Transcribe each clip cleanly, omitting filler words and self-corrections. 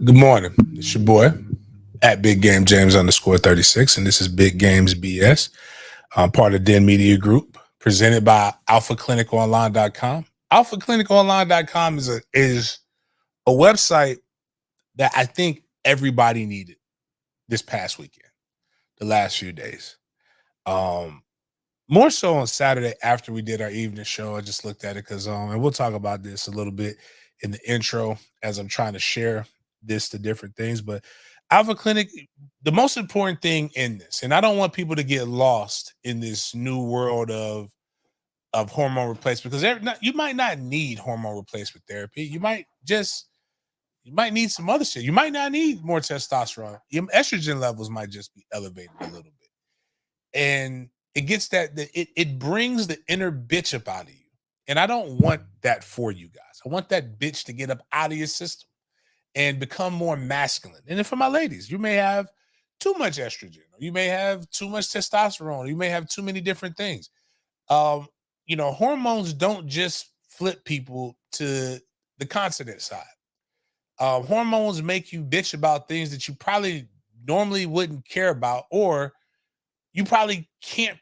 Good morning. It's your boy at Big Game James _36, and this is Big Games BS. I'm part of Den Media Group, presented by alphacliniconline.com. Alphacliniconline.com is a website that I think everybody needed this past weekend, the last few days. More so on Saturday after we did our evening show. I just looked at it because and we'll talk about this a little bit in the intro as I'm trying to share this to different things. But Alpha Clinic, the most important thing in this, and I don't want people to get lost in this new world of hormone replacement, because you might not need hormone replacement therapy. You might need some other shit. You might not need more testosterone. Your estrogen levels might just be elevated a little bit. And it gets it brings the inner bitch up out of you. And I don't want that for you guys. I want that bitch to get up out of your system and become more masculine. And then for my ladies, you may have too much estrogen, or you may have too much testosterone, or you may have too many different things. Hormones don't just flip people to the consonant side. Hormones make you bitch about things that you probably normally wouldn't care about, or you probably can't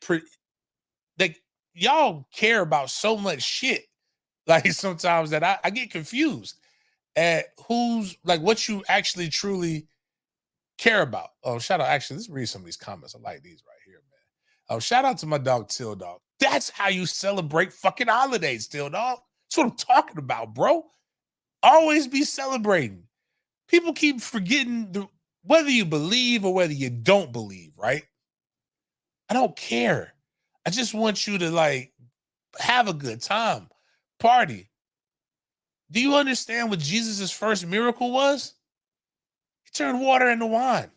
y'all care about so much shit, like sometimes that I get confused at who's like what you actually truly care about. Oh, shout out. Actually, let's read some of these comments. I like these right here, man. Oh, shout out to my dog Till Dog. That's how you celebrate fucking holidays, Till Dog. That's what I'm talking about, bro. Always be celebrating. People keep forgetting whether you believe or whether you don't believe, right? I don't care. I just want you to have a good time, party. Do you understand what Jesus' first miracle was? He turned water into wine.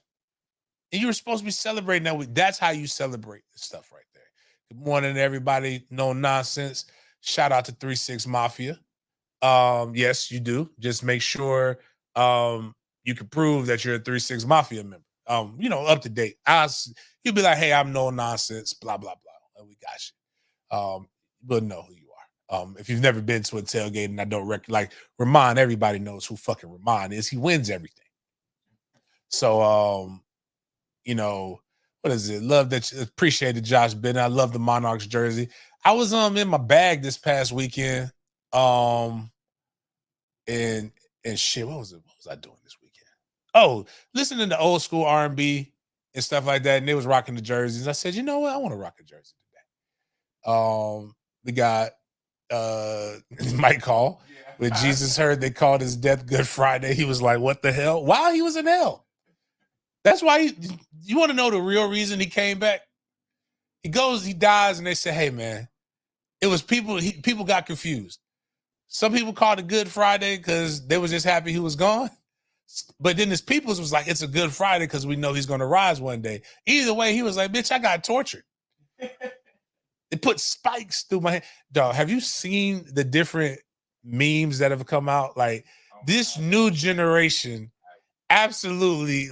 And you were supposed to be celebrating that week. That's how you celebrate this stuff right there. Good morning, everybody. No nonsense. Shout out to 36 Mafia. Yes, you do. Just make sure you can prove that you're a 36 Mafia member. Up to date. You'll be like, hey, I'm no nonsense, blah, blah, blah. We got you. But know who you are. If you've never been to a tailgate, and I don't Ramon, everybody knows who fucking Ramon is. He wins everything. So, what is it? Love that you appreciated Josh Bennett. I love the Monarchs jersey. I was in my bag this past weekend. And shit, what was I doing this weekend? Oh, listening to old school R&B and stuff like that. And they was rocking the jerseys. I said, you know what? I want to rock a jersey today. We got Mike Call. When Jesus heard they called his death Good Friday, he was like, what the hell? While he was in hell. That's why you want to know the real reason he came back? He dies, and they say, hey, man, it was people got confused. Some people called it Good Friday because they was just happy he was gone. But then his peoples was like, it's a Good Friday because we know he's going to rise one day. Either way, he was like, bitch, I got tortured. They put spikes through my head. Dog, have you seen the different memes that have come out? Like, this new generation, absolutely,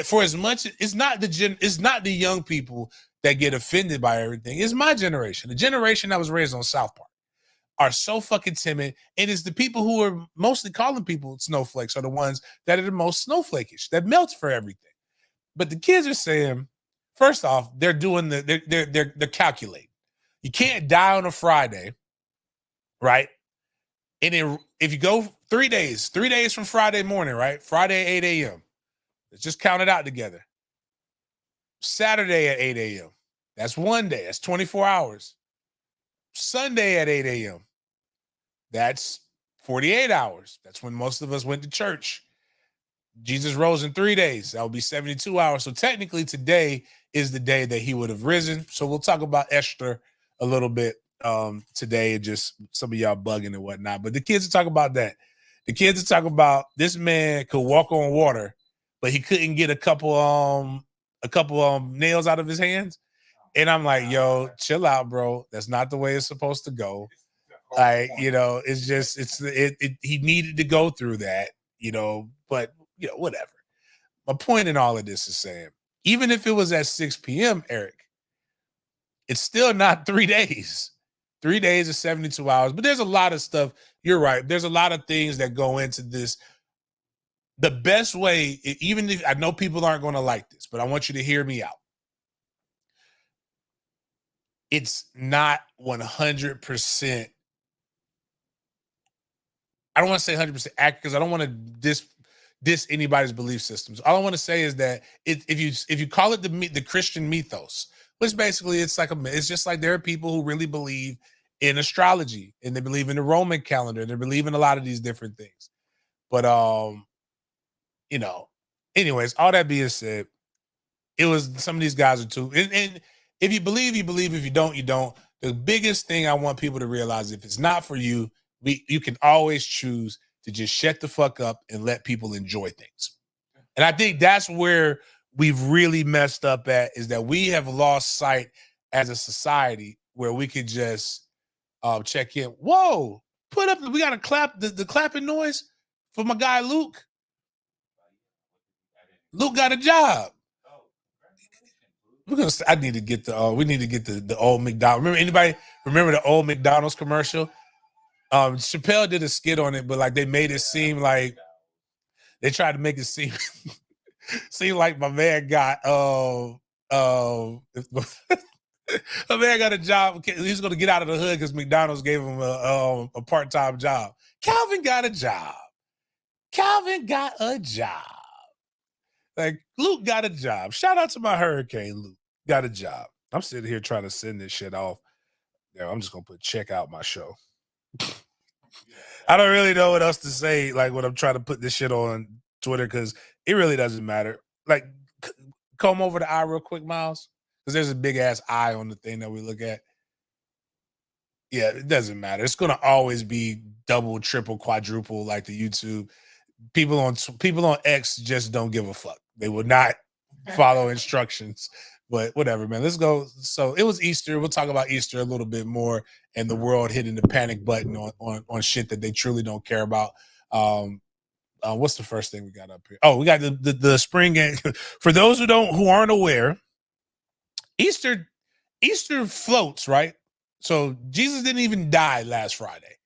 for as much, it's not the young people that get offended by everything. It's my generation, the generation that was raised on South Park, are so fucking timid. And it's the people who are mostly calling people snowflakes are the ones that are the most snowflakish, that melts for everything. But the kids are saying, first off, they're doing they're calculating. You can't die on a Friday, right? And then if you go 3 days from Friday morning, right? Friday at 8 a.m. Let's just count it out together. Saturday at 8 a.m. That's one day. That's 24 hours. Sunday at 8 a.m. That's 48 hours. That's when most of us went to church. Jesus rose in 3 days. That would be 72 hours. So technically today is the day that he would have risen. So we'll talk about Esther a little bit today, and just some of y'all bugging and whatnot. But the kids are talking about that. The kids are talking about this man could walk on water, but he couldn't get a couple nails out of his hands. And I'm like, yo, chill out, bro. That's not the way it's supposed to go. It's just he needed to go through that, but whatever. My point in all of this is saying, even if it was at 6 p.m., Eric, it's still not 3 days. 3 days is 72 hours. But there's a lot of stuff. You're right. There's a lot of things that go into this the best way, even if I know people aren't going to like this, but I want you to hear me out. It's not 100%. I don't want to say 100% accurate because I don't want to diss anybody's belief systems. All I want to say is that if you call it the Christian mythos, which basically it's just like there are people who really believe in astrology and they believe in the Roman calendar and they believe in a lot of these different things. But anyways, all that being said, it was some of these guys are too. And if you believe, you believe. If you don't, you don't. The biggest thing I want people to realize, if it's not for you, you can always choose to just shut the fuck up and let people enjoy things. And I think that's where we've really messed up at, is that we have lost sight as a society where we could just check in. Whoa, we got to clap the clapping noise for my guy Luke. Luke got a job. I need to get we need to get the old McDonald's. Remember the old McDonald's commercial? Chappelle did a skit on it, but like they made it seem like they tried to make it seem like my man got my man got a job. He's going to get out of the hood because McDonald's gave him a part-time job. Calvin got a job. Like Luke got a job. Shout out to my hurricane. Luke got a job. I'm sitting here trying to send this shit off. I'm just going to check out my show. I don't really know what else to say, like when I'm trying to put this shit on Twitter, because it really doesn't matter. Like, comb over the eye real quick, Miles, because there's a big ass eye on the thing that we look at. Yeah, it doesn't matter. It's going to always be double, triple, quadruple like the YouTube. People on X just don't give a fuck. They will not follow instructions. But whatever, man. Let's go. So it was Easter. We'll talk about Easter a little bit more, and the world hitting the panic button on shit that they truly don't care about. What's the first thing we got up here? Oh, we got the spring game. For those who aren't aware, Easter floats, right? So Jesus didn't even die last Friday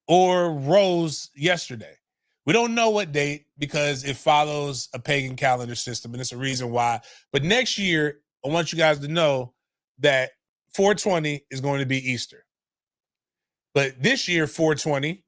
or rose yesterday. We don't know what date because it follows a pagan calendar system, and it's a reason why. But next year, I want you guys to know that 420 is going to be Easter. But this year, 420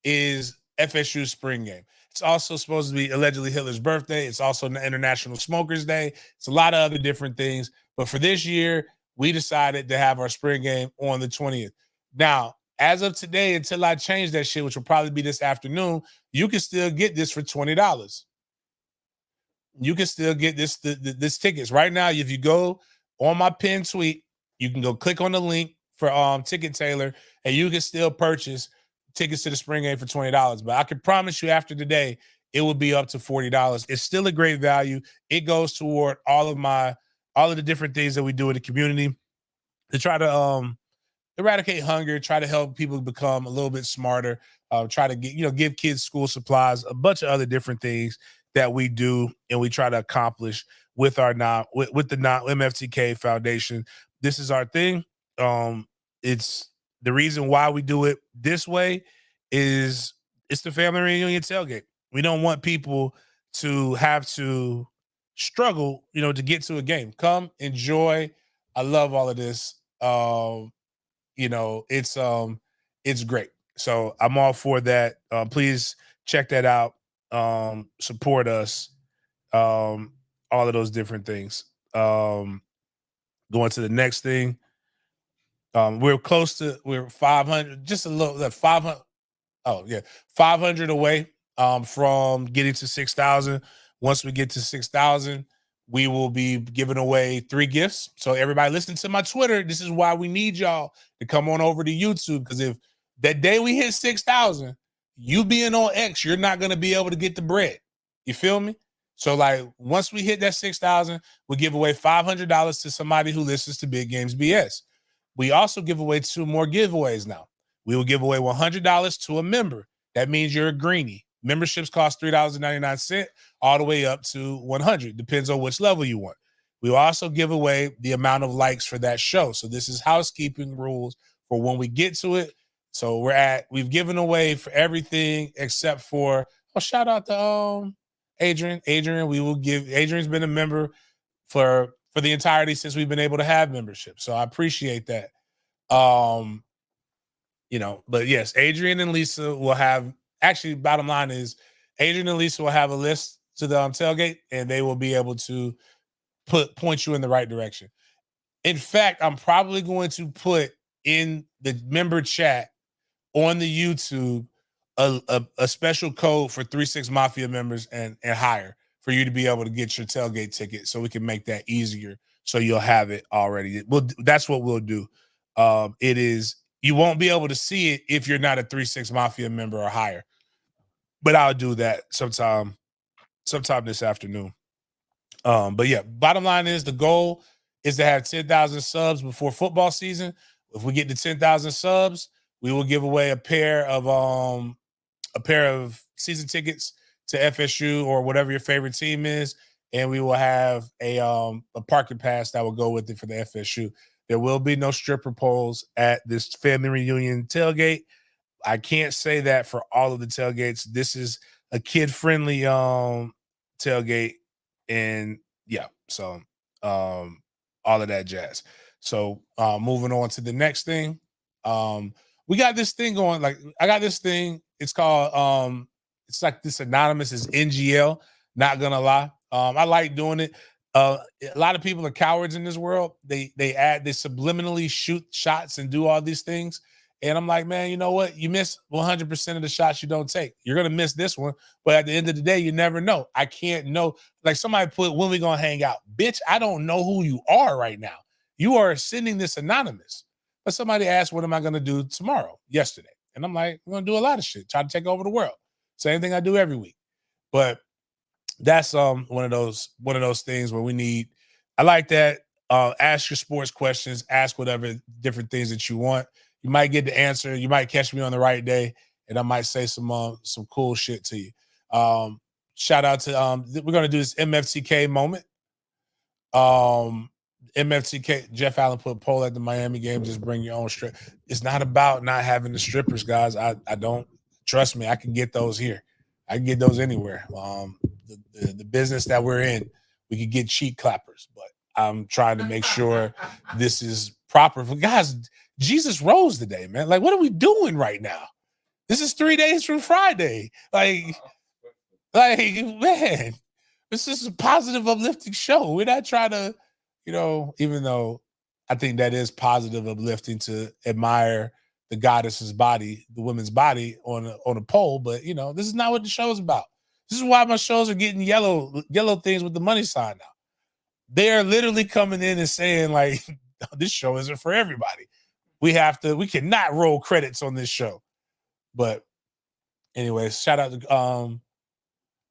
is FSU's spring game. It's also supposed to be allegedly Hitler's birthday. It's also International Smokers Day. It's a lot of other different things. But for this year, we decided to have our spring game on the 20th. Now, as of today, until I change that shit, which will probably be this afternoon, you can still get this for $20. You can still get this tickets right now. If you go on my pinned tweet, you can go click on the link for Ticket Tailor, and you can still purchase tickets to the spring game for $20. But I can promise you, after today, it will be up to $40. It's still a great value. It goes toward all of the different things that we do in the community to try to eradicate hunger, try to help people become a little bit smarter, try to give kids school supplies, a bunch of other different things that we do and we try to accomplish with our with the MFTK Foundation. This is our thing. It's the reason why we do it this way is it's the family reunion tailgate. We don't want people to have to struggle, to get to a game. Come enjoy. I love all of this. It's great. So I'm all for that. Please check that out. Support us. All of those different things. Going to the next thing. We're 500, just a little 500. Oh yeah, 500 away from getting to 6,000. Once we get to 6,000, we will be giving away 3 gifts. So everybody listen to my Twitter. This is why we need y'all to come on over to YouTube, because if that day we hit 6,000, you being on X, you're not going to be able to get the bread. You feel me? So like once we hit that 6,000, we'll give away $500 to somebody who listens to Big Games BS. We also give away 2 more giveaways now. We will give away $100 to a member. That means you're a greenie. Memberships cost $3.99 all the way up to $100. Depends on which level you want. We will also give away the amount of likes for that show. So this is housekeeping rules for when we get to it. So we've given away for everything except for, shout out to Adrian, we will give. Adrian's been a member for the entirety since we've been able to have membership. So I appreciate that. But yes, Adrian and Lisa will have. Actually, bottom line is, Adrian and Lisa will have a list to the tailgate, and they will be able to point you in the right direction. In fact, I'm probably going to put in the member chat on the YouTube a special code for 3-6 Mafia members and higher for you to be able to get your tailgate ticket, so we can make that easier. So you'll have it already. Well, that's what we'll do. It is, you won't be able to see it if you're not a 3-6 Mafia member or higher, but I'll do that sometime this afternoon. But yeah, bottom line is the goal is to have 10,000 subs before football season. If we get to 10,000 subs, we will give away a pair of season tickets to FSU or whatever your favorite team is, and we will have a parking pass that will go with it for the FSU. There will be no stripper poles at this family reunion tailgate. I can't say that for all of the tailgates. This is a kid-friendly tailgate, and yeah, so all of that jazz. So moving on to the next thing. We got this thing going. Like, I got this thing. It's called it's like this anonymous is NGL. Not gonna lie. I like doing it. A lot of people are cowards in this world. They subliminally shoot shots and do all these things. And I'm like, man, you know what? You miss 100% of the shots you don't take. You're going to miss this one. But at the end of the day, you never know. I can't know. Like, somebody put, when we going to hang out? Bitch, I don't know who you are right now. You are sending this anonymous. But somebody asked, what am I going to do yesterday? And I'm like, I'm going to do a lot of shit. Try to take over the world. Same thing I do every week. But that's one of those things where we need, I like that. Ask your sports questions, ask whatever different things that you want. You might get the answer. You might catch me on the right day, and I might say some cool shit to you. Shout out to we're gonna do this MFTK moment. MFTK, Jeff Allen put a poll at the Miami game. Just bring your own strip. It's not about not having the strippers, guys. I don't, trust me. I can get those here. I can get those anywhere. The business that we're in, we could get cheek clappers, but I'm trying to make sure this is proper for guys. Jesus rose today, man. Like, what are we doing right now? This is 3 days from Friday. Like, man, this is a positive, uplifting show. We're not trying to, even though I think that is positive, uplifting to admire the goddess's body, the women's body on a pole. But this is not what the show is about. This is why my shows are getting yellow things with the money sign now. They are literally coming in and saying, like, this show isn't for everybody. We cannot roll credits on this show. But anyway, shout out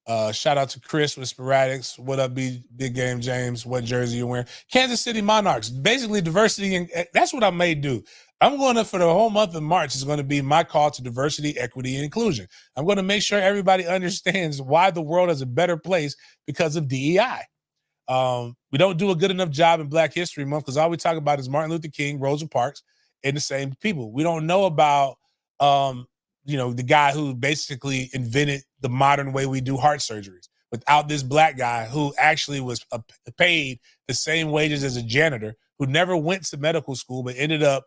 to Chris with Sporadics. What up, Big Game James? What jersey you wearing? Kansas City Monarchs. Basically, diversity, and that's what I may do. I'm going to, for the whole month of March, is going to be my call to diversity, equity, and inclusion. I'm going to make sure everybody understands why the world is a better place because of DEI. We don't do a good enough job in Black History Month because all we talk about is Martin Luther King, Rosa Parks, and the same people. We don't know about, the guy who basically invented the modern way we do heart surgeries. Without this Black guy who actually was paid the same wages as a janitor, who never went to medical school but ended up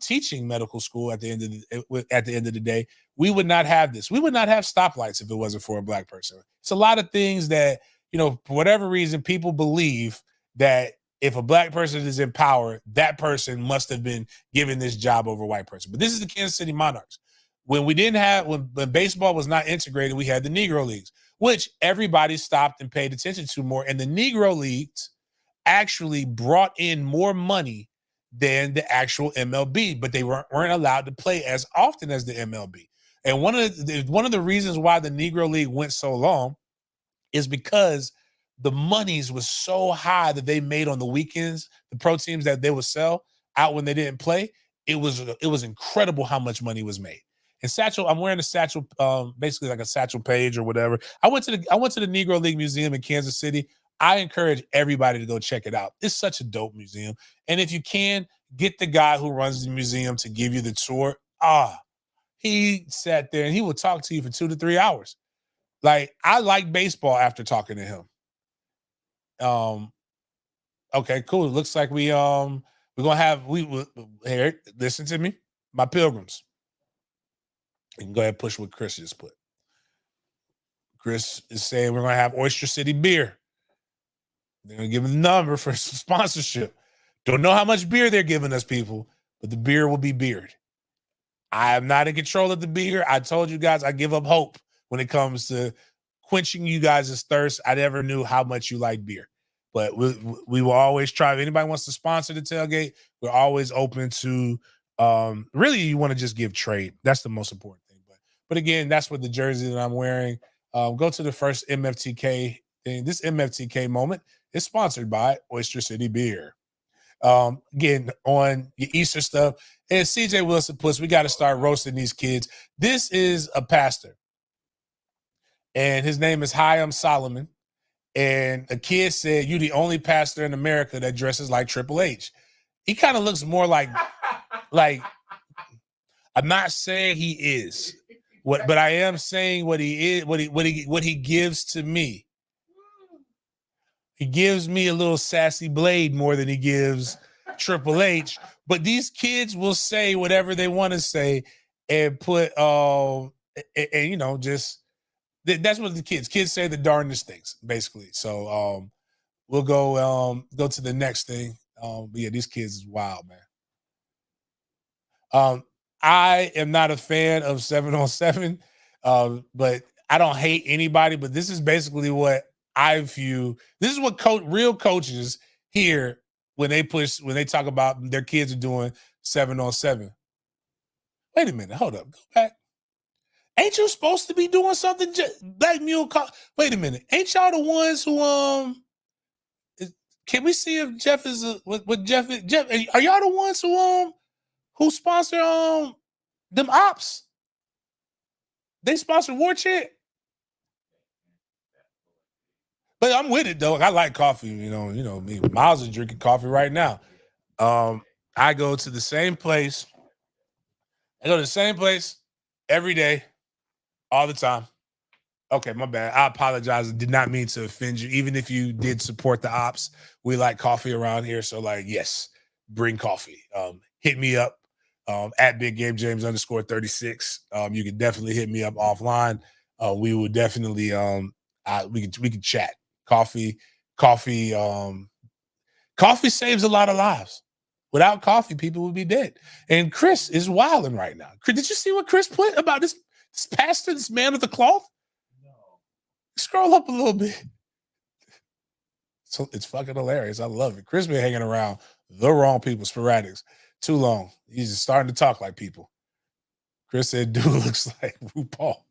teaching medical school at the end of the day, we would not have this. We would not have stoplights if it wasn't for a Black person. It's a lot of things that, for whatever reason, people believe that if a Black person is in power, that person must have been given this job over a white person. But this is the Kansas City Monarchs. When baseball was not integrated, we had the Negro Leagues, which everybody stopped and paid attention to more. And the Negro Leagues actually brought in more money than the actual MLB, but they weren't allowed to play as often as the MLB. And one of the reasons why the Negro League went so long is because the monies was so high that they made on the weekends, the pro teams that they would sell out when they didn't play. It was incredible how much money was made. And Satchel, I'm wearing a Satchel, basically like a Satchel Page or whatever. I went to the Negro League Museum in Kansas City. I encourage everybody to go check it out. It's such a dope museum. And if you can, get the guy who runs the museum to give you the tour. He sat there and he will talk to you for 2 to 3 hours. Like, I like baseball after talking to him. Okay, cool. It looks like we're gonna have here. Listen to me, my pilgrims. You can go ahead and push what Chris just put. Chris is saying we're gonna have Oyster City beer. They're gonna give him the number for sponsorship. Don't know how much beer they're giving us, people, but the beer will be beered. I am not in control of the beer. I told you guys I give up hope when it comes to quenching you guys' thirst. I never knew how much you like beer. But we will always try. If anybody wants to sponsor the tailgate, we're always open to really you want to just give trade. That's the most important thing. But again, that's what the jersey that I'm wearing. Go to the first MFTK thing. This MFTK moment is sponsored by Oyster City Beer. Again, on your Easter stuff. And CJ Wilson puts, we got to start roasting these kids. This is a pastor. And his name is Chaim Solomon. And a kid said, "You the only pastor in America that dresses like Triple H." He kind of looks more like I'm not saying he is, but I am saying what he is, what he gives to me. He gives me a little sassy blade more than he gives Triple H. But these kids will say whatever they want to say and put just that's what the kids say the darndest things, basically. So we'll go to the next thing. But yeah, these kids is wild, man. I am not a fan of 7-on-7, but I don't hate anybody. But this is basically what I view. This is what real coaches hear when they talk about their kids are doing 7-on-7. Wait a minute, hold up, go back. Ain't you supposed to be doing something? Black Mule. Wait a minute, ain't y'all the ones who Can we see if Jeff is what Jeff is? Jeff, are y'all the ones who sponsor them ops? They sponsor War Chant. But I'm with it though. I like coffee. You know me. Miles is drinking coffee right now. I go to the same place. I go to the same place every day, all the time. Okay, my bad. I apologize. I did not mean to offend you. Even if you did support the ops, we like coffee around here. So, yes, bring coffee. Hit me up at Big Game James _36. You can definitely hit me up offline. We will definitely we can chat. Coffee saves a lot of lives. Without coffee, people would be dead. And Chris is wilding right now. Did you see what Chris put about this pastor, this man with the cloth? No. Scroll up a little bit. So it's fucking hilarious. I love it. Chris been hanging around the wrong people, sporadics, too long. He's just starting to talk like people. Chris said, "Dude looks like RuPaul."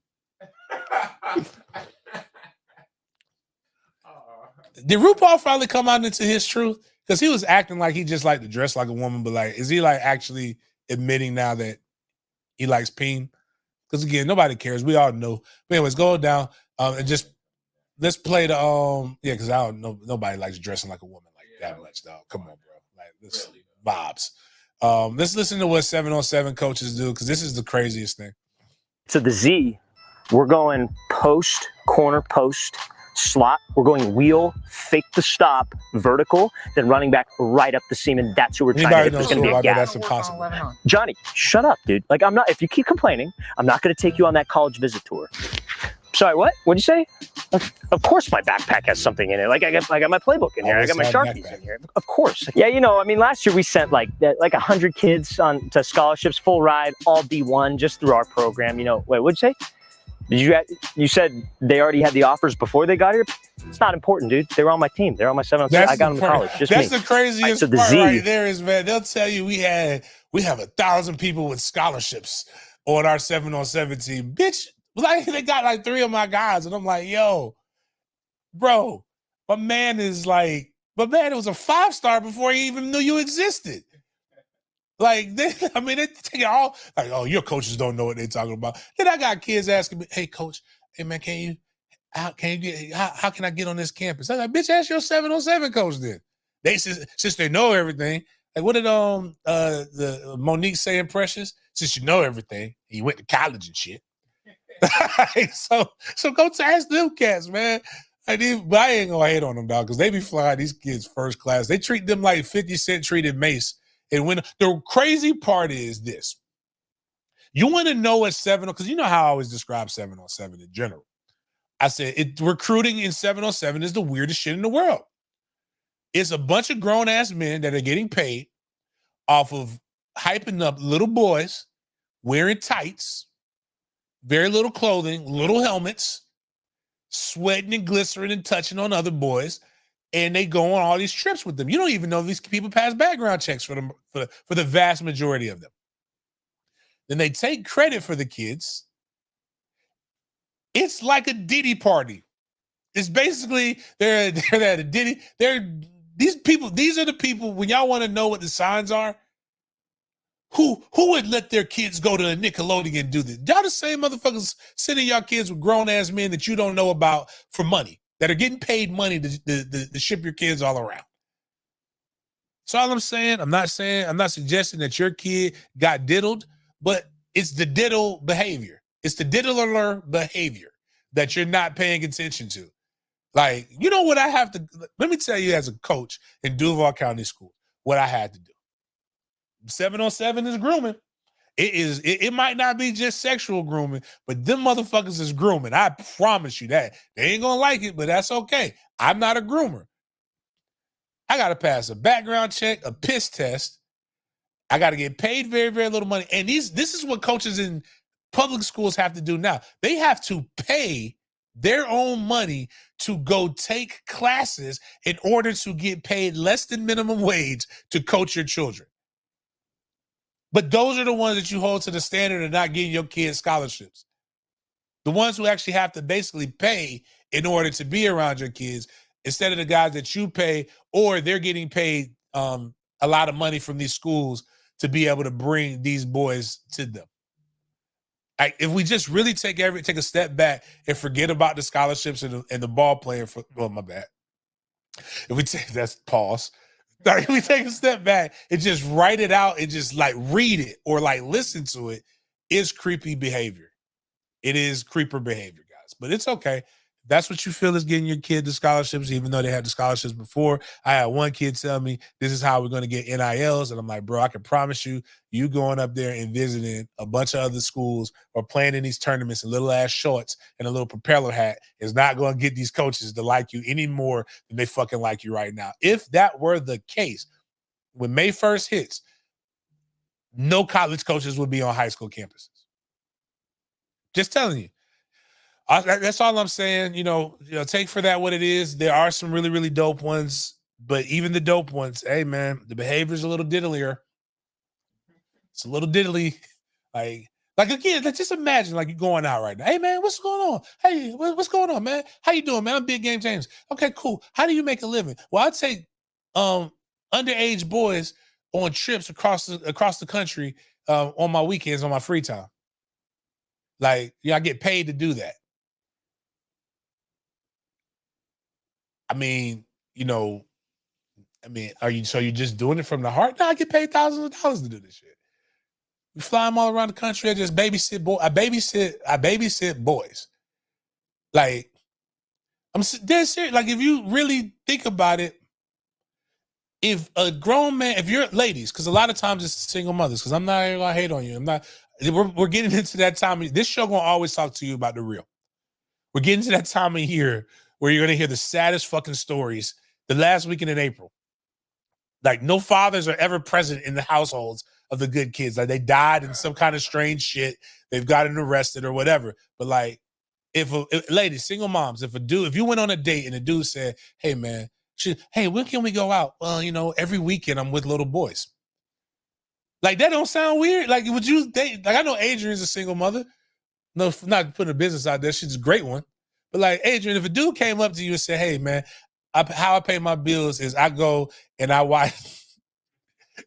Did RuPaul finally come out into his truth? Because he was acting like he just liked to dress like a woman, but is he actually admitting now that he likes peen? Because again, nobody cares. We all know. But anyways, go down and just let's play the because I don't know, nobody likes dressing like a woman that much, dog. Come on, bro. This vibes. Let's listen to what 7-on-7 coaches do, because this is the craziest thing. So the Z, we're going post, corner post, slot. We're going wheel, fake the stop, vertical, then running back right up the seam, and that's who we're trying to hit. There's going to be a gap. That's impossible. Johnny, shut up, dude. I'm not. If you keep complaining, I'm not going to take you on that college visit tour. Sorry, what? What'd you say? Of course my backpack has something in it. I got my playbook in here. I got my Sharpies in here. Of course. Yeah, last year we sent like 100 kids to scholarships, full ride, all D1, just through our program. Wait, what'd you say? You said they already had the offers before they got here? It's not important, dude. They were on my team. They're on my 7-on-7. I got them to college. That's the craziest part right there is, man, they'll tell you we have 1,000 people with scholarships on our 7-on-7 team. Bitch, they got 3 of my guys. And I'm like, yo, bro, my man was a 5-star before he even knew you existed. They take it all oh, your coaches don't know what they're talking about. Then I got kids asking me, "Hey, coach, hey man, how can I get on this campus?" I'm like, "Bitch, ask your 7-on-7 coach then." Since they know everything. What did the Monique say in Precious? Since you know everything, you went to college and shit. so go to ask them cats, man. But I ain't gonna hate on them, dog, because they be flying these kids first class. They treat them like 50 Cent treated Mace. And when the crazy part is this, you want to know what 7, because you know how I always describe 7-on-7 in general. I said recruiting in 7-on-7 is the weirdest shit in the world. It's a bunch of grown-ass men that are getting paid off of hyping up little boys, wearing tights, very little clothing, little helmets, sweating and glycerin and touching on other boys, and they go on all these trips with them. You don't even know these people pass background checks for them for the vast majority of them. Then they take credit for the kids. It's like a Diddy party. It's basically they're at a Diddy. These are the people, when y'all want to know what the signs are, who would let their kids go to a Nickelodeon and do this? Y'all the same motherfuckers sending y'all kids with grown-ass men that you don't know about for money, that are getting paid money to ship your kids all around. That's all I'm saying. I'm not suggesting that your kid got diddled, but it's the diddle behavior. It's the diddler behavior that you're not paying attention to. Like, you know what I have to, let me tell you as a coach in Duval County School, what I had to do. 7-on-7 is grooming. It might not be just sexual grooming, but them motherfuckers is grooming. I promise you that. They ain't gonna like it, but that's okay. I'm not a groomer. I gotta pass a background check, a piss test. I gotta get paid very, very little money. And this is what coaches in public schools have to do now. They have to pay their own money to go take classes in order to get paid less than minimum wage to coach your children. But those are the ones that you hold to the standard of not getting your kids scholarships. The ones who actually have to basically pay in order to be around your kids, instead of the guys that you pay, or they're getting paid a lot of money from these schools to be able to bring these boys to them. If we just really take a step back and forget about the scholarships and the ball playing my bad. If we take that's pause. If we take a step back and just write it out and just like read it or like listen to it, is creepy behavior. It is creeper behavior, guys. But it's okay. That's what you feel is getting your kid the scholarships, even though they had the scholarships before. I had one kid tell me, this is how we're going to get NILs. And I'm like, bro, I can promise you, you going up there and visiting a bunch of other schools or playing in these tournaments in little ass shorts and a little propeller hat is not going to get these coaches to like you any more than they fucking like you right now. If that were the case, when May 1st hits, no college coaches would be on high school campuses. Just telling you. That's all I'm saying. You know, take for that what it is. There are some really, really dope ones, but even the dope ones, hey man, the behavior's a little diddlier. It's a little diddly. Like again, let's just imagine like you're going out right now. Hey man, what's going on? Hey, what's going on, man? How you doing, man? I'm Big Game James. Okay, cool. How do you make a living? Well, I take underage boys on trips across the country on my weekends, on my free time. Like, I get paid to do that. I mean, are you just doing it from the heart? No, I get paid thousands of dollars to do this shit. We fly them all around the country. I just babysit I babysit boys. Like, I'm dead serious. Like, if you really think about it, if a grown man, if you're ladies, because a lot of times it's single mothers, because I'm not gonna hate on you. We're getting into that time. This show gonna always talk to you about the real. We're getting to that time of year where you're going to hear the saddest fucking stories the last weekend in April. Like, no fathers are ever present in the households of the good kids. Like, they died in some kind of strange shit. They've gotten arrested or whatever. But like, ladies, single moms, if you went on a date and a dude said, hey man, hey, when can we go out? Well, every weekend I'm with little boys. Like, that don't sound weird. Like, would you date? Like, I know Adrian's a single mother. No, not putting a business out there. She's a great one. But like, Adrian, if a dude came up to you and said, hey, man, how I pay my bills is I go and I watch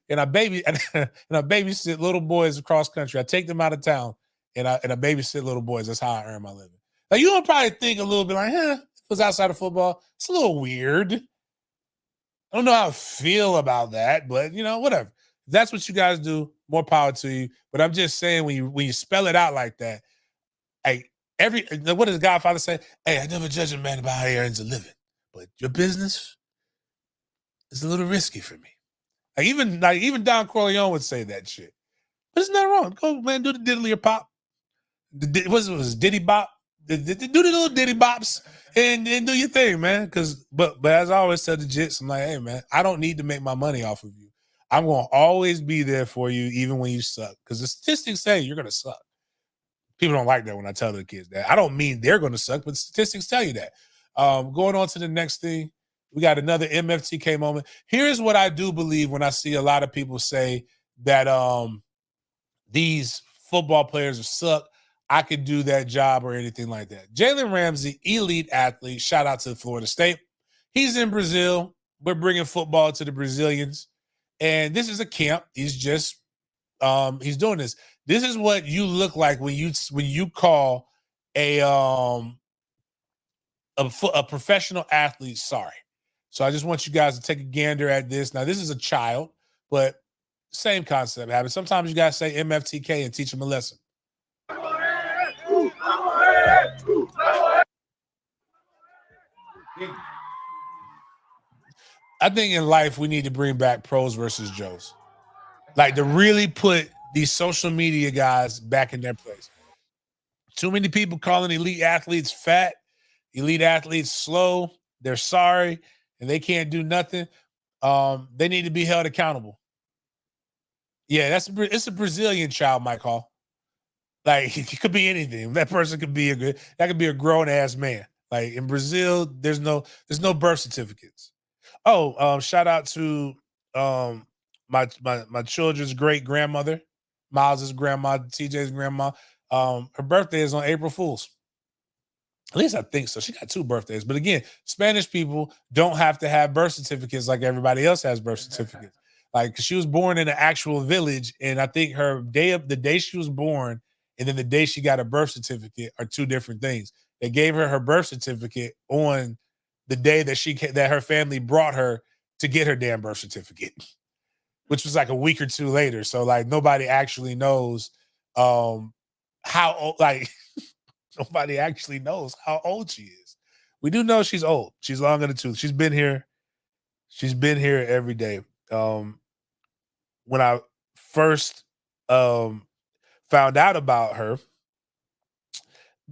and I babysit little boys across country. I take them out of town and I babysit little boys. That's how I earn my living. Like, you don't probably think a little bit like, if it was outside of football, it's a little weird. I don't know how I feel about that, but whatever. If that's what you guys do, more power to you. But I'm just saying, when you spell it out like that, What does the Godfather say? Hey, I never judge a man by how he earns a living, but your business is a little risky for me. Even Don Corleone would say that shit. But it's not wrong. Go, man, do the diddly or pop. What was it, Diddy Bop? Do the little Diddy Bops and do your thing, man. But as I always tell the Jits, I'm like, hey, man, I don't need to make my money off of you. I'm going to always be there for you, even when you suck. Because the statistics say you're going to suck. People don't like that when I tell the kids that. I don't mean they're going to suck, but statistics tell you that. Going on to the next thing, we got another MFTK moment. Here's what I do believe when I see a lot of people say that these football players suck. I could do that job or anything like that. Jalen Ramsey, elite athlete. Shout out to Florida State. He's in Brazil. We're bringing football to the Brazilians. And this is a camp. He's just he's doing this. This is what you look like when you call a professional athlete sorry. So I just want you guys to take a gander at this. Now, this is a child, but same concept happens. Sometimes you guys say MFTK and teach them a lesson. I think in life we need to bring back pros versus Joes. Like to really put these social media guys back in their place. Too many people calling elite athletes fat, elite athletes slow, they're sorry, and they can't do nothing. They need to be held accountable. Yeah, it's a Brazilian child, Mike Hall. Like it could be anything. That person could be a grown ass man. Like in Brazil, there's no birth certificates. Oh, shout out to my children's great grandmother, Miles's grandma, TJ's grandma. Her birthday is on April Fool's. At least I think so. She got 2 birthdays. But again, Spanish people don't have to have birth certificates like everybody else has birth certificates. Like she was born in an actual village, and I think the day she was born and then the day she got a birth certificate are 2 different things. They gave her birth certificate on the day that her family brought her to get her damn birth certificate, which was like a week or 2 later. So like nobody actually knows how old, like nobody actually knows how old she is. We do know she's old. She's long in the tooth. She's been here every day. When I first found out about her,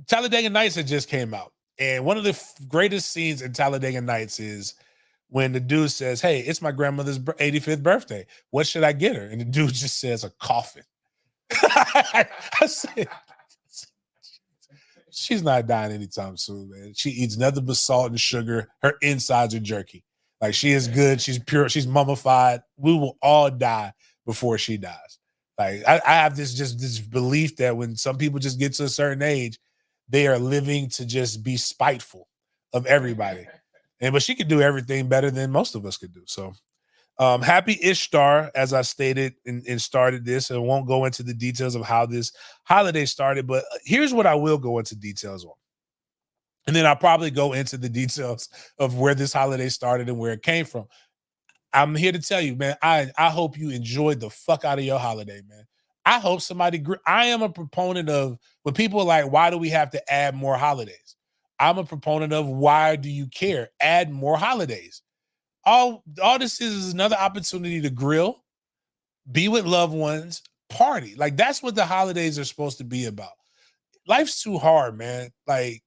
Talladega Nights had just came out. And one of the greatest scenes in Talladega Nights is when the dude says, hey, it's my grandmother's 85th birthday. What should I get her? And the dude just says a coffin. I said, she's not dying anytime soon, man. She eats nothing but salt and sugar. Her insides are jerky. Like she is good. She's pure. She's mummified. We will all die before she dies. Like I have this belief that when some people just get to a certain age, they are living to just be spiteful of everybody. But she could do everything better than most of us could do. So happy Ishtar, as I stated and started this. I won't go into the details of how this holiday started, but here's what I will go into details on. And then I'll probably go into the details of where this holiday started and where it came from. I'm here to tell you, man, I hope you enjoyed the fuck out of your holiday, man. I hope I am a proponent of when people are like, why do we have to add more holidays? I'm a proponent of why do you care? Add more holidays. All this is another opportunity to grill, be with loved ones, party. Like that's what the holidays are supposed to be about. Life's too hard, man. Like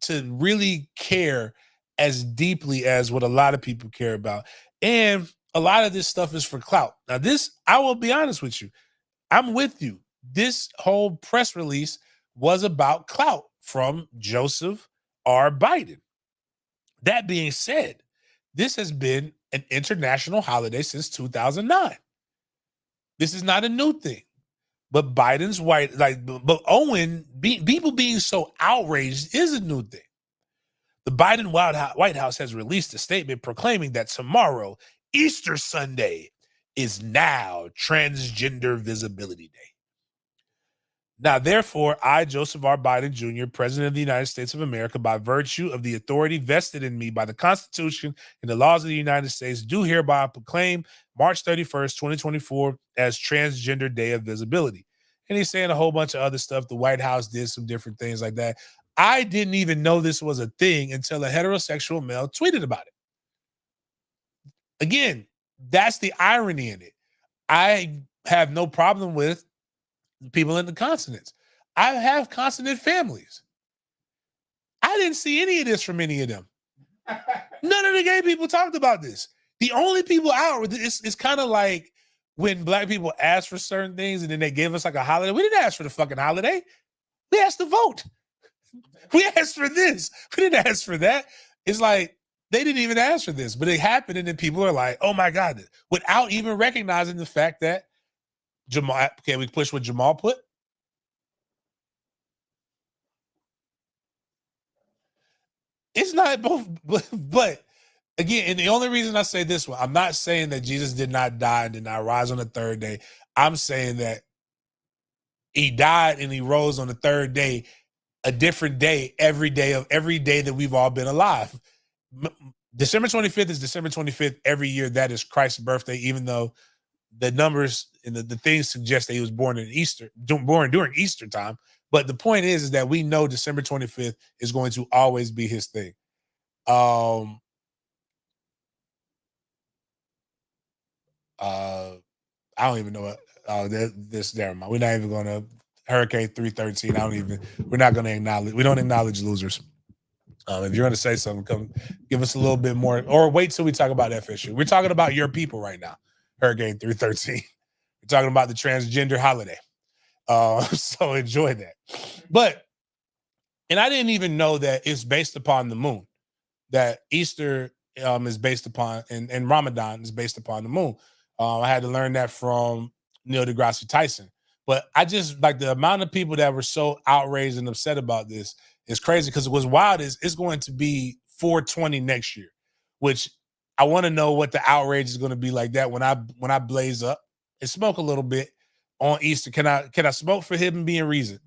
to really care as deeply as what a lot of people care about. And a lot of this stuff is for clout. Now I will be honest with you. I'm with you. This whole press release was about clout from Joseph R. Biden. That being said, this has been an international holiday since 2009. This is not a new thing. But Biden's but people being so outraged is a new thing. The Biden White House has released a statement proclaiming that tomorrow, Easter Sunday, is now Transgender Visibility Day. Now, therefore, I, Joseph R. Biden Jr., President of the United States of America, by virtue of the authority vested in me by the Constitution and the laws of the United States, do hereby proclaim March 31st, 2024 as Transgender Day of Visibility. And he's saying a whole bunch of other stuff. The White House did some different things like that. I didn't even know this was a thing until a heterosexual male tweeted about it. Again, that's the irony in it. I have no problem with people in the consonants. I have consonant families. I didn't see any of this from any of them. None of the gay people talked about this. The only people out, it's kind of like when black people ask for certain things and then they give us like a holiday. We didn't ask for the fucking holiday. We asked to vote. We asked for this. We didn't ask for that. It's like they didn't even ask for this, but it happened, and then people are like, "Oh my God," without even recognizing the fact that Jamal. Can we push what Jamal put? It's not both, but again, and the only reason I say this one, I'm not saying that Jesus did not die and did not rise on the third day. I'm saying that he died and he rose on the third day, a different day every day that we've all been alive. December 25th is December 25th every year. That is Christ's birthday, even though the numbers and the things suggest that he was born during Easter time. But the point is that we know December 25th is going to always be his thing. I don't even know what this never mind. We're not even gonna Hurricane 313. We're not gonna acknowledge, we don't acknowledge losers. If you're gonna say something, come give us a little bit more, or wait till we talk about FSU. We're talking about your people right now. Hurricane 313. We're talking about the transgender holiday. So enjoy that. And I didn't even know that it's based upon the moon, that Easter is based upon, and Ramadan is based upon the moon. I had to learn that from Neil deGrasse Tyson. But I just like the amount of people that were so outraged and upset about this is crazy, because what's wild is it's going to be 420 next year, which I want to know what the outrage is going to be like that when I blaze up and smoke a little bit on Easter. Can I smoke for him being risen?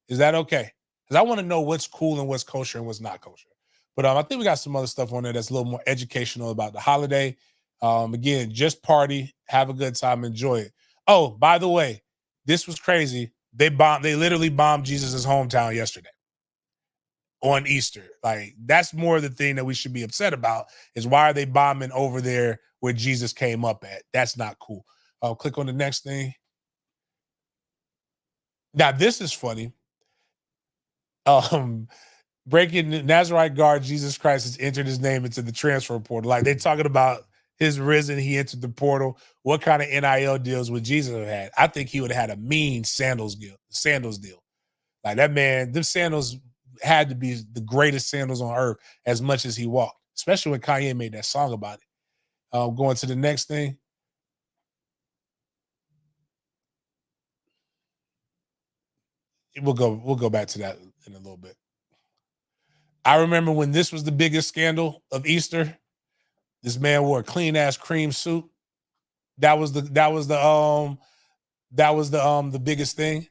Is that okay? Because I want to know what's cool and what's kosher and what's not kosher. But I think we got some other stuff on there that's a little more educational about the holiday. Again, just party, have a good time, enjoy it. Oh, by the way, this was crazy. They literally bombed Jesus' hometown yesterday on Easter. Like, that's more the thing that we should be upset about, is why are they bombing over there where Jesus came up at? That's not cool. Click on the next thing. Now, this is funny. Breaking Nazarite guard Jesus Christ has entered his name into the transfer portal. Like, they talking about his risen, he entered the portal. What kind of NIL deals would Jesus have had? I think he would have had a mean sandals deal. Like, that man, them sandals had to be the greatest sandals on earth as much as he walked, especially when Kanye made that song about it. Going to the next thing. We'll go back to that in a little bit. I remember when this was the biggest scandal of Easter. This man wore a clean ass cream suit. That was the biggest thing.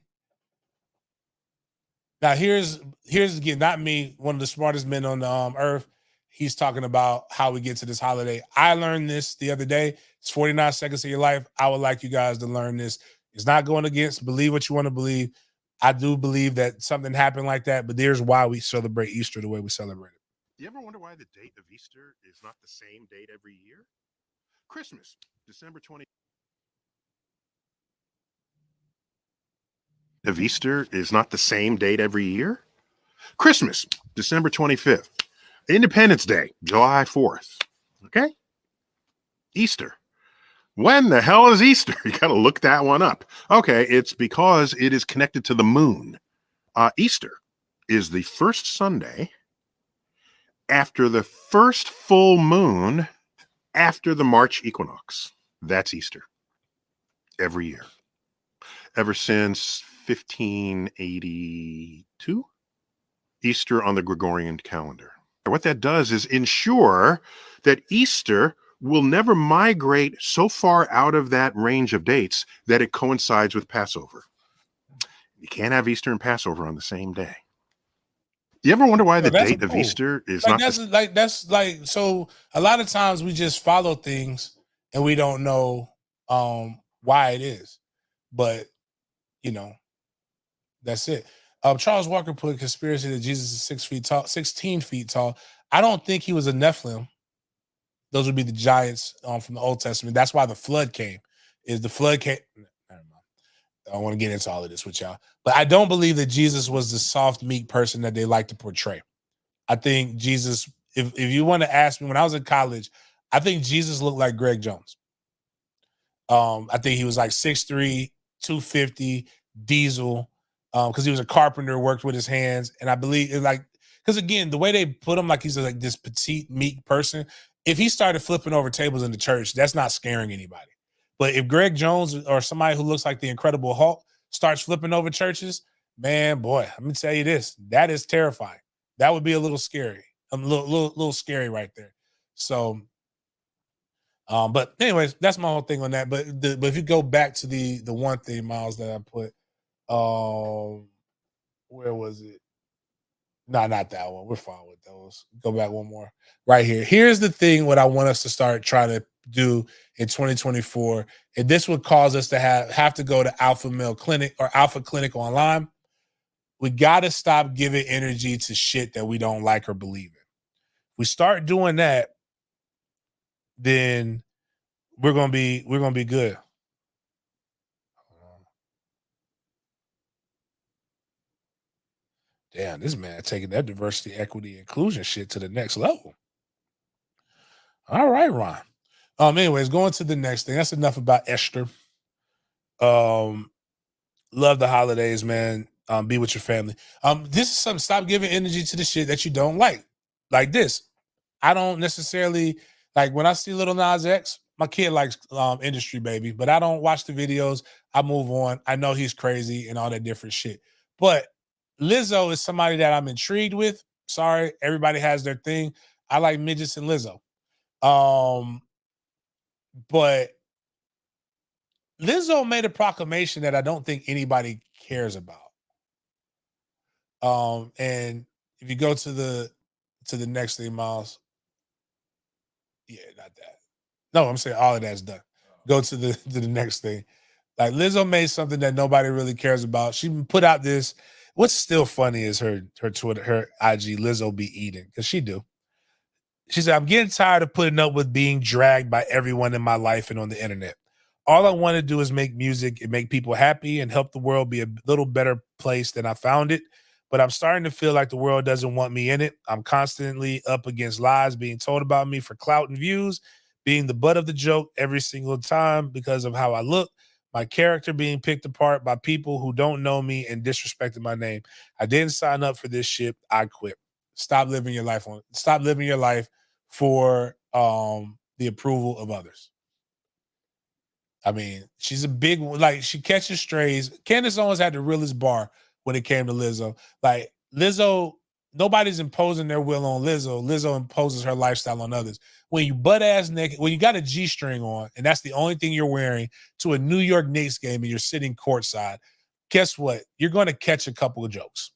Now here's again, not me, one of the smartest men on the earth. He's talking about how we get to this holiday. I learned this the other day. It's 49 seconds of your life. I would like you guys to learn this. It's not going against, believe what you want to believe. I do believe that something happened like that, but there's why we celebrate Easter the way we celebrate it. You ever wonder why the date of Easter is not the same date every year? Christmas, December 20th. Of Easter is not the same date every year? Christmas, December 25th. Independence Day, July 4th. Okay? Easter. When the hell is Easter? You got to look that one up. Okay, it's because it is connected to the moon. Easter is the first Sunday after the first full moon after the March equinox. That's Easter. Every year. Ever since 1582? Easter on the Gregorian calendar. What that does is ensure that Easter will never migrate so far out of that range of dates that it coincides with Passover. You can't have Easter and Passover on the same day. You ever wonder why the date of Easter is like not that's like so a lot of times we just follow things and we don't know why it is. But that's it. Charles Walker put conspiracy that Jesus is 6 feet tall, 16 feet tall. I don't think he was a Nephilim. Those would be the giants from the Old Testament. That's why the flood came. The flood came. Never mind. I don't want to get into all of this with y'all. But I don't believe that Jesus was the soft, meek person that they like to portray. I think Jesus, if you want to ask me, when I was in college, I think Jesus looked like Greg Jones. I think he was like 6'3", 250, diesel, because he was a carpenter, worked with his hands. And I believe because again, the way they put him, like he's like this petite, meek person. If he started flipping over tables in the church, that's not scaring anybody. But if Greg Jones or somebody who looks like the Incredible Hulk starts flipping over churches, man, boy, let me tell you this, that is terrifying. That would be a little scary, a little scary right there. So, but anyways, that's my whole thing on that. But if you go back to the one thing, Miles, that I put, where was it? No, not that one. We're fine with those. Go back one more. Right here. Here's the thing, what I want us to start trying to do in 2024. And this would cause us to have to go to Alpha Male Clinic or Alpha Clinic online. We got to stop giving energy to shit that we don't like or believe in. If we start doing that, then we're gonna be good. Damn, this man taking that diversity, equity, inclusion shit to the next level. All right, Ron. Anyways, going to the next thing. That's enough about Esther. Love the holidays, man. Be with your family. This is something. Stop giving energy to the shit that you don't like. Like this. I don't necessarily like when I see Little Nas X. My kid likes Industry Baby, but I don't watch the videos. I move on. I know he's crazy and all that different shit. But Lizzo is somebody that I'm intrigued with. Sorry, everybody has their thing. I like midgets and Lizzo. But Lizzo made a proclamation that I don't think anybody cares about. And if you go to the next thing, Miles. Yeah, not that. No, I'm saying all of that's done. Go to the next thing. Like Lizzo made something that nobody really cares about. She put out this. What's still funny is her Twitter, her IG, Lizzo be eating, because she do. She said, I'm getting tired of putting up with being dragged by everyone in my life and on the internet. All I want to do is make music and make people happy and help the world be a little better place than I found it. But I'm starting to feel like the world doesn't want me in it. I'm constantly up against lies being told about me for clout and views, being the butt of the joke every single time because of how I look, my character being picked apart by people who don't know me and disrespecting my name. I didn't sign up for this shit. I quit. Stop living your life for the approval of others. I mean, she's a big one. Like, she catches strays. Candace Owens had the realest bar when it came to Lizzo. Like, Lizzo, nobody's imposing their will on Lizzo. Lizzo imposes her lifestyle on others. When you butt ass naked, when you got a G-string on, and that's the only thing you're wearing to a New York Knicks game and you're sitting courtside, guess what? You're going to catch a couple of jokes.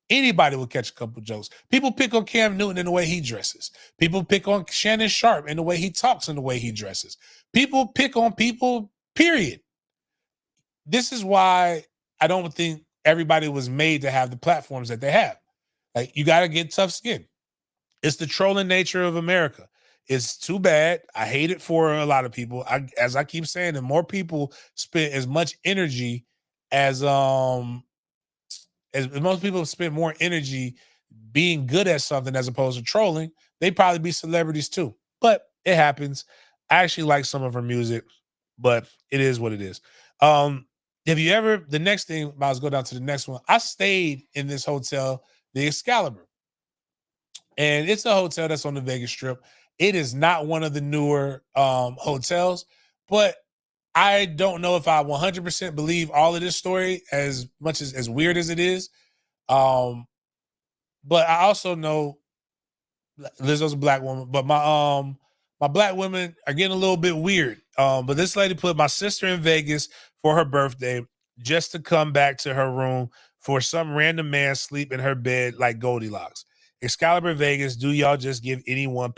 Anybody will catch a couple of jokes. People pick on Cam Newton in the way he dresses. People pick on Shannon Sharp in the way he talks and the way he dresses. People pick on people, period. This is why I don't think everybody was made to have the platforms that they have. Like, you got to get tough skin. It's the trolling nature of America. It's too bad. I hate it for a lot of people. As I keep saying, the more people spend as much energy as most people spend more energy being good at something as opposed to trolling, they'd probably be celebrities too. But it happens. I actually like some of her music, but it is what it is. Have you ever, the next thing, I'll go down to the next one. I stayed in this hotel, the Excalibur. And it's a hotel that's on the Vegas Strip. It is not one of the newer hotels, but I don't know if I 100% believe all of this story as much as weird as it is. But I also know Lizzo's a black woman, but my black women are getting a little bit weird. But this lady put my sister in Vegas for her birthday just to come back to her room for some random man sleep in her bed like Goldilocks. Excalibur Vegas, do y'all just give anyone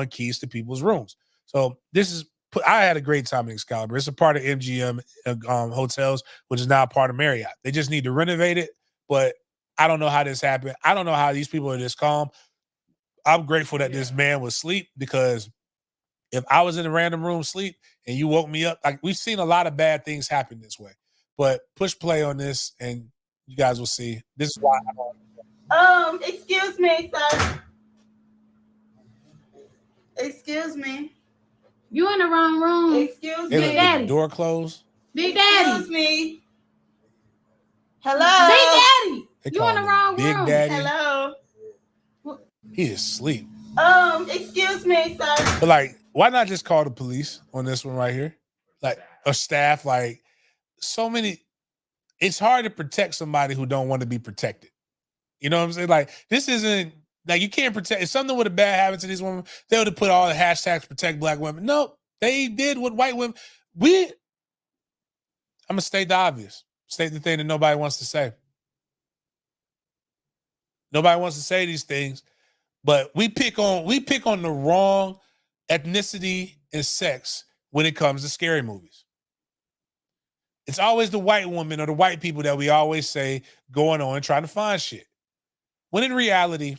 keys to people's rooms? So this is I had a great time in Excalibur. It's a part of MGM hotels, which is now a part of Marriott. They just need to renovate it, but I don't know how this happened. I don't know how these people are this calm. I'm grateful that this man was asleep, because if I was in a random room asleep and you woke me up, like, we've seen a lot of bad things happen this way. But push play on this and you guys will see. This is why I don't. Excuse me, sir. Excuse me. You in the wrong room. Excuse They me. let the door closed. Big Daddy. Excuse me. Hello. Big Daddy. They You call in the him wrong Big room. Daddy. Hello. He is asleep. Excuse me, sir. But like, why not just call the police on this one right here? Like, or staff, like, so many. It's hard to protect somebody who don't want to be protected. You know what I'm saying? Like, this isn't, like, you can't protect. If something would have bad happened to these women, they would have put all the hashtags protect Black women. No, they did what white women. I'm gonna state the obvious. State the thing that nobody wants to say. Nobody wants to say these things, but we pick on the wrong ethnicity and sex when it comes to scary movies. It's always the white woman or the white people that we always say going on and trying to find shit. When in reality,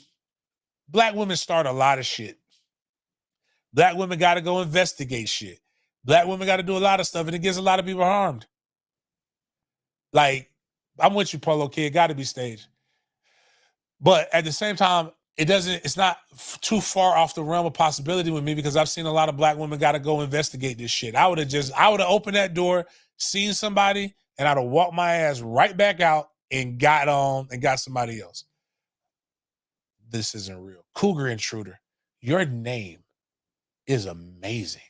Black women start a lot of shit. Black women got to go investigate shit. Black women got to do a lot of stuff, and it gets a lot of people harmed. Like, I'm with you, Polo Kid, got to be staged. But at the same time, it's not too far off the realm of possibility with me, because I've seen a lot of Black women got to go investigate this shit. I would have opened that door, seen somebody, and I'd have walked my ass right back out and got somebody else. This isn't real. Cougar Intruder, your name is amazing.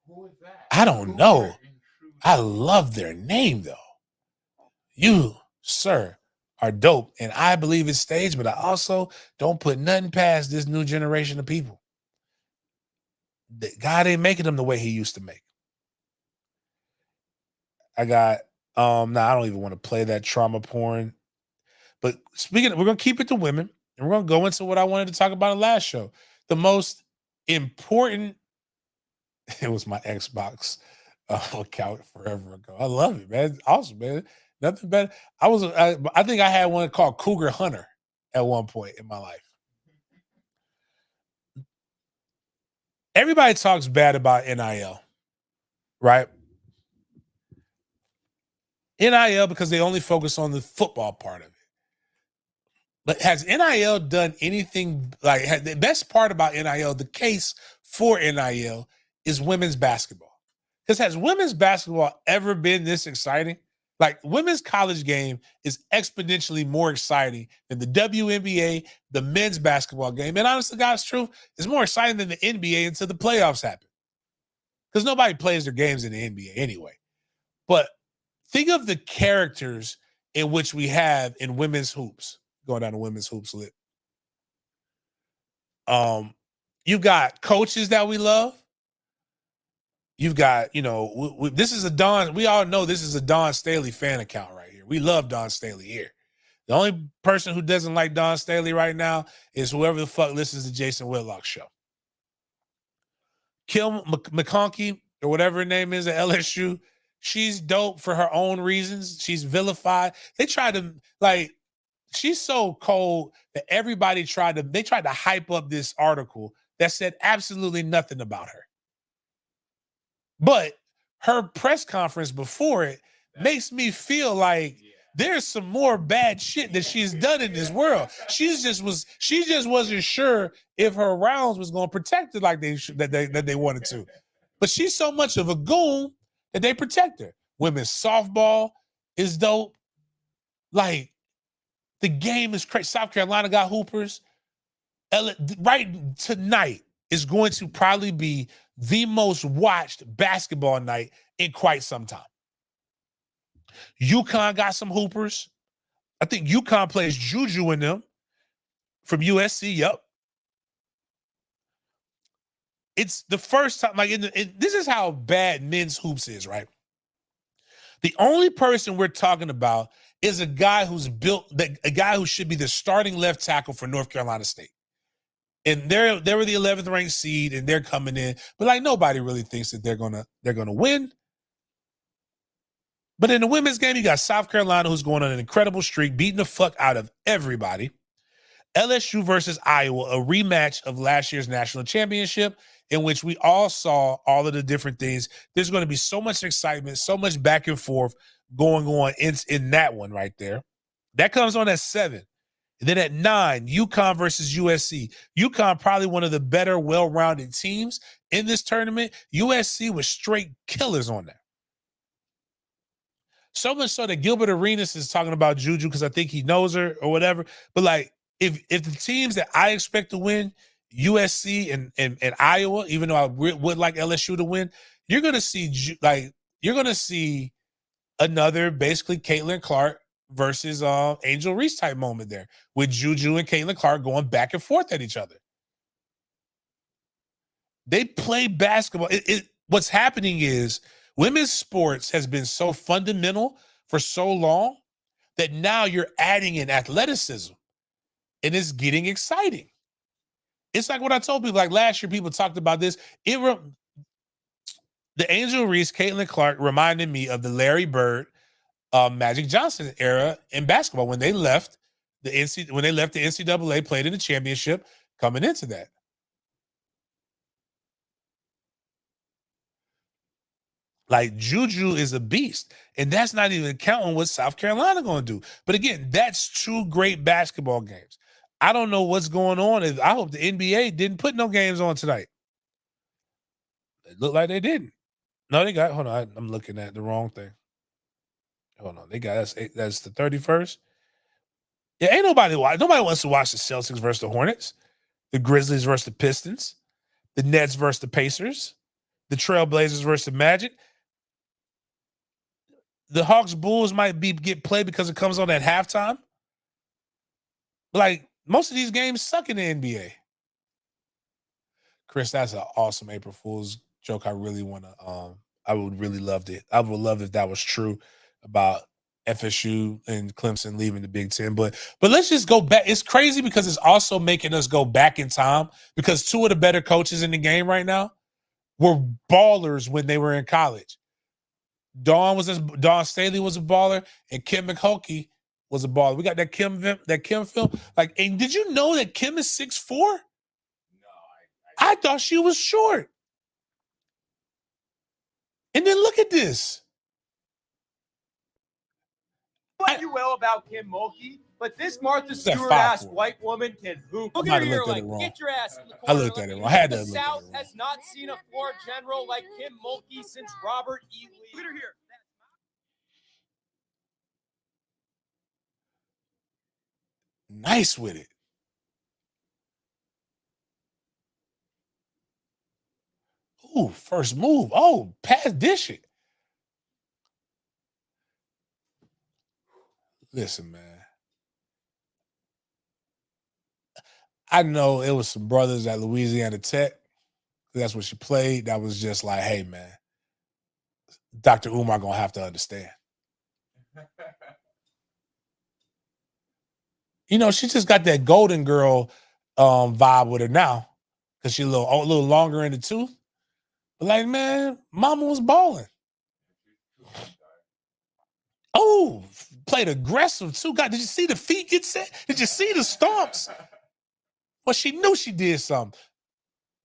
Who is that? I don't know. I love their name, though. You, sir, are dope, and I believe it's staged, but I also don't put nothing past this new generation of people. God ain't making them the way he used to make. I got, I don't even want to play that trauma porn. But we're going to keep it to women, and we're going to go into what I wanted to talk about in the last show. The most important, it was my Xbox account forever ago. I love it, man. It's awesome, man. Nothing better. I think I had one called Cougar Hunter at one point in my life. Everybody talks bad about NIL, right? NIL because they only focus on the football part of it. But has NIL done anything, like, the best part about NIL, the case for NIL is women's basketball. Because has women's basketball ever been this exciting? Like, women's college game is exponentially more exciting than the WNBA, the men's basketball game. And honestly, God's truth, it's more exciting than the NBA until the playoffs happen. Because nobody plays their games in the NBA anyway. But think of the characters in which we have in women's hoops, going down to women's hoops lit. You've got coaches that we love. You've got, this is we all know this is a Dawn Staley fan account right here. We love Dawn Staley here. The only person who doesn't like Dawn Staley right now is whoever the fuck listens to Jason Whitlock's show. Kim McConkey, or whatever her name is at LSU, she's dope for her own reasons. She's vilified. They tried to, she's so cold that everybody tried to hype up this article that said absolutely nothing about her. But her press conference before it makes me feel like there's some more bad shit that she's done in this world. She just wasn't sure if her rounds was going to protect her like that they wanted to. But she's so much of a goon that they protect her. Women's softball is dope. Like, the game is crazy. South Carolina got hoopers. Right tonight is going to probably be the most watched basketball night in quite some time. UConn got some hoopers. I think UConn plays Juju in them from USC. Yep. It's the first time, this is how bad men's hoops is, right? The only person we're talking about is a guy who's a guy who should be the starting left tackle for North Carolina State. And they were the 11th ranked seed, and they're coming in, but like nobody really thinks that they're gonna win. But in the women's game, you got South Carolina, who's going on an incredible streak, beating the fuck out of everybody. LSU versus Iowa, a rematch of last year's national championship, in which we all saw all of the different things. There's going to be so much excitement, so much back and forth going on in that one right there. That comes on at 7. And then at 9, UConn versus USC. UConn probably one of the better, well-rounded teams in this tournament. USC was straight killers on that. So much so that Gilbert Arenas is talking about Juju because I think he knows her or whatever. But like, if the teams that I expect to win, USC and Iowa, even though I would like LSU to win, you're gonna see another basically Caitlin Clark versus Angel Reese type moment there with Juju and Caitlin Clark going back and forth at each other. They play basketball. What's happening is women's sports has been so fundamental for so long that now you're adding in athleticism and it's getting exciting. It's like what I told people, like last year, people talked about this. The Angel Reese, Caitlin Clark reminded me of the Larry Bird, Magic Johnson era in basketball when they left the NCAA, played in the championship coming into that. Like Juju is a beast, and that's not even counting what South Carolina going to do. But again, that's 2 great basketball games. I don't know what's going on. I hope the NBA didn't put no games on tonight. It looked like they didn't. No, they got. Hold on, I'm looking at the wrong thing. Hold on, they got that's the 31st. Yeah, ain't nobody watch. Nobody wants to watch the Celtics versus the Hornets, the Grizzlies versus the Pistons, the Nets versus the Pacers, the Trailblazers versus the Magic. The Hawks Bulls might get played because it comes on at halftime. Like most of these games suck in the NBA. Chris, that's an awesome April Fool's joke. I really want to. I would really loved it. I would love if that was true about FSU and Clemson leaving the Big Ten. But let's just go back. It's crazy because it's also making us go back in time because 2 of the better coaches in the game right now were ballers when they were in college. Dawn Staley was a baller, and Kim McHulkey was a baller. We got that Kim film. Like, and did you know that Kim is 6'4"? No, I thought she was short. And then look at this. What you will about Kim Mulkey, but this Martha Stewart ass white woman can hoop. Look at her here, like get your ass in the corner. I looked at it wrong. I had to. The South has not seen a floor general like Kim Mulkey since Robert E. Lee. Look at her here. Nice with it. Ooh, first move. Oh, pass dish it. Listen, man. I know it was some brothers at Louisiana Tech. That's what she played. That was just like, hey, man, Dr. Umar gonna have to understand. You know, she just got that Golden Girl vibe with her now because she's a little longer in the tooth. But like, man, mama was balling. Oh, played aggressive too. God, did you see the feet get set? Did you see the stomps? Well, she knew she did something.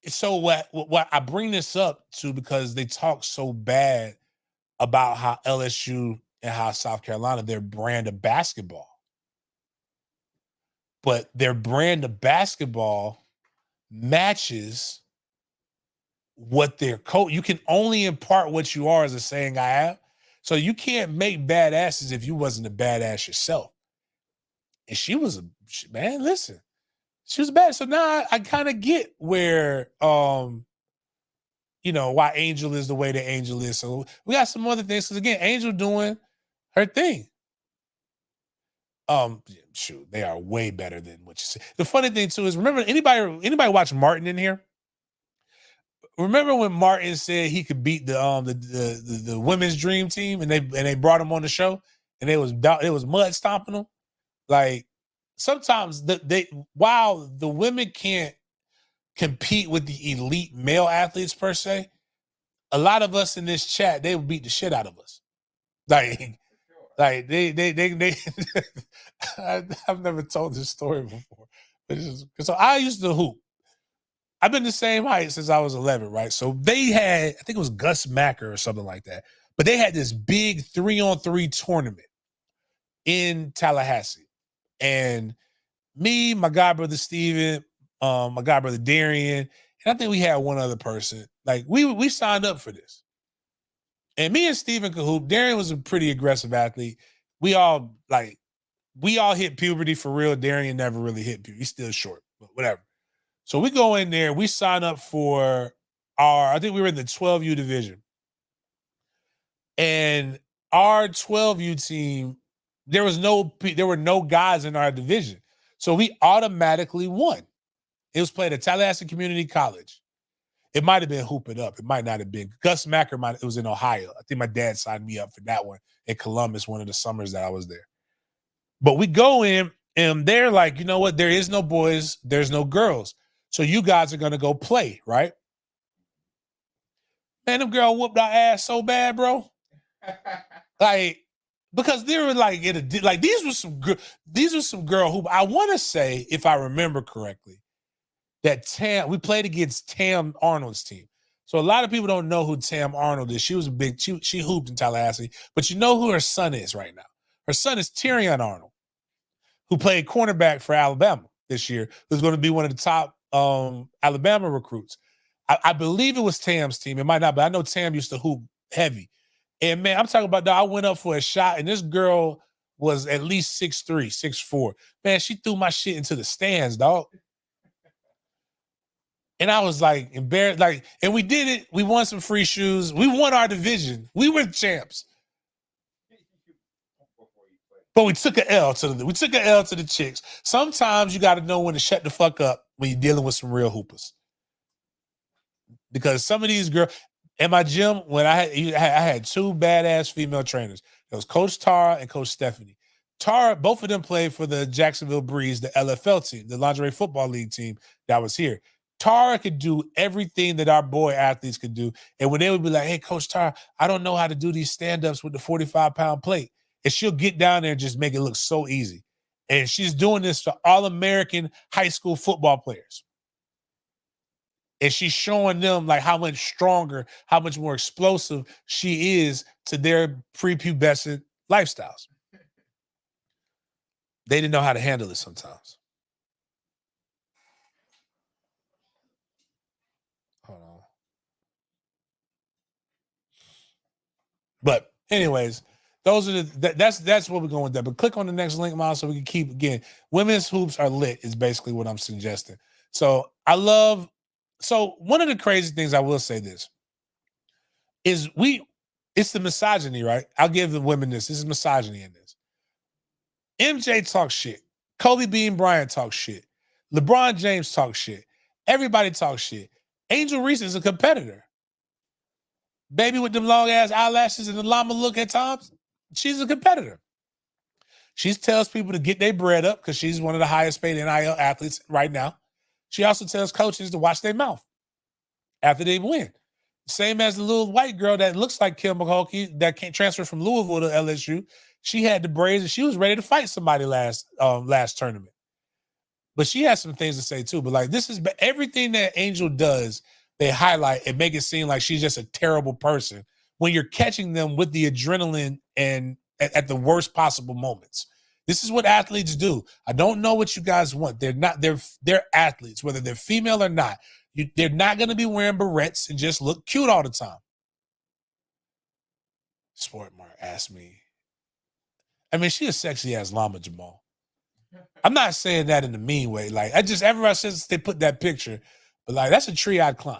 So what I bring this up to because they talk so bad about how LSU and how South Carolina, their brand of basketball. But their brand of basketball matches what their coach. You can only impart what you are, as a saying I have. So you can't make badasses if you wasn't a badass yourself. And she was man, listen. She was bad. So now I kind of get where why Angel is the way that Angel is. So we got some other things. Because again, Angel doing her thing. Shoot, they are way better than what you say. The funny thing too is, remember anybody watch Martin in here? Remember when Martin said he could beat the women's dream team, and they brought him on the show, and it was mud stomping them. Like sometimes while the women can't compete with the elite male athletes per se, a lot of us in this chat, they would beat the shit out of us. Like they I've never told this story before. But so I used to hoop. I've been the same height since I was 11, right? So they had, I think it was Gus Macker or something like that. But they had this big 3-on-3 tournament in Tallahassee. And me, my god brother Steven, my god brother Darian, and I think we had one other person. Like we signed up for this. And me and Steven could hoop. Darian was a pretty aggressive athlete. We all hit puberty for real. Darian never really hit puberty. He's still short, but whatever. So we go in there, we sign up for I think we were in the 12U division. And our 12U team, there were no guys in our division. So we automatically won. It was played at Tallahassee Community College. It might have been Hoop It Up. It might not have been. Gus Macker, it was in Ohio. I think my dad signed me up for that one in Columbus, one of the summers that I was there. But we go in, and they're like, you know what? There is no boys. There's no girls. So you guys are going to go play, right? Man, them girl whooped our ass so bad, bro. Like, because they were like, these were some girl who I want to say, if I remember correctly, that we played against Tam Arnold's team. So a lot of people don't know who Tam Arnold is. She was she hooped in Tallahassee, but you know who her son is right now. Her son is Tyrion Arnold, who played cornerback for Alabama this year, who's going to be one of the top Alabama recruits. I believe it was Tam's team. It might not, but I know Tam used to hoop heavy. And man, I'm talking about, I went up for a shot, and this girl was at least 6'3", 6'4". Man, she threw my shit into the stands, dog. And I was like embarrassed. Like, and we did it. We won some free shoes. We won our division. We were champs. But we took an L to the chicks. Sometimes you got to know when to shut the fuck up when you're dealing with some real hoopers. Because some of these girls in my gym, when I had two badass female trainers. It was Coach Tara and Coach Stephanie. Tara, both of them played for the Jacksonville Breeze, the LFL team, the Lingerie Football League team that was here. Tara could do everything that our boy athletes could do. And when they would be like, hey, Coach Tara, I don't know how to do these stand-ups with the 45-pound plate. And she'll get down there and just make it look so easy. And she's doing this for all-American high school football players. And she's showing them like how much stronger, how much more explosive she is to their prepubescent lifestyles. They didn't know how to handle it sometimes. Hold on. But anyways, those are that's what we're going with that. But click on the next link, Miles, so we can keep, again, women's hoops are lit is basically what I'm suggesting. So one of the crazy things I will say this is it's the misogyny, right? I'll give the women this. This is misogyny in this. MJ talks shit. Kobe Bean Bryant talks shit. LeBron James talks shit. Everybody talks shit. Angel Reese is a competitor. Baby with them long ass eyelashes and the llama look at times, she's a competitor. She tells people to get their bread up because she's one of the highest paid NIL athletes right now. She also tells coaches to watch their mouth after they win. Same as the little white girl that looks like Kim McCulkey that can't transfer from Louisville to LSU. She had the braids and she was ready to fight somebody last tournament. But she has some things to say too. But like, this is everything that Angel does, they highlight and make it seem like she's just a terrible person when you're catching them with the adrenaline and at the worst possible moments. This is what athletes do. I don't know what you guys want. They're athletes, whether they're female or not. They're not going to be wearing barrettes and just look cute all the time. Sportmart asked me. I mean, she a sexy ass llama, Jamal. I'm not saying that in a mean way. Like, everybody says they put that picture, but like, that's a tree I'd climb.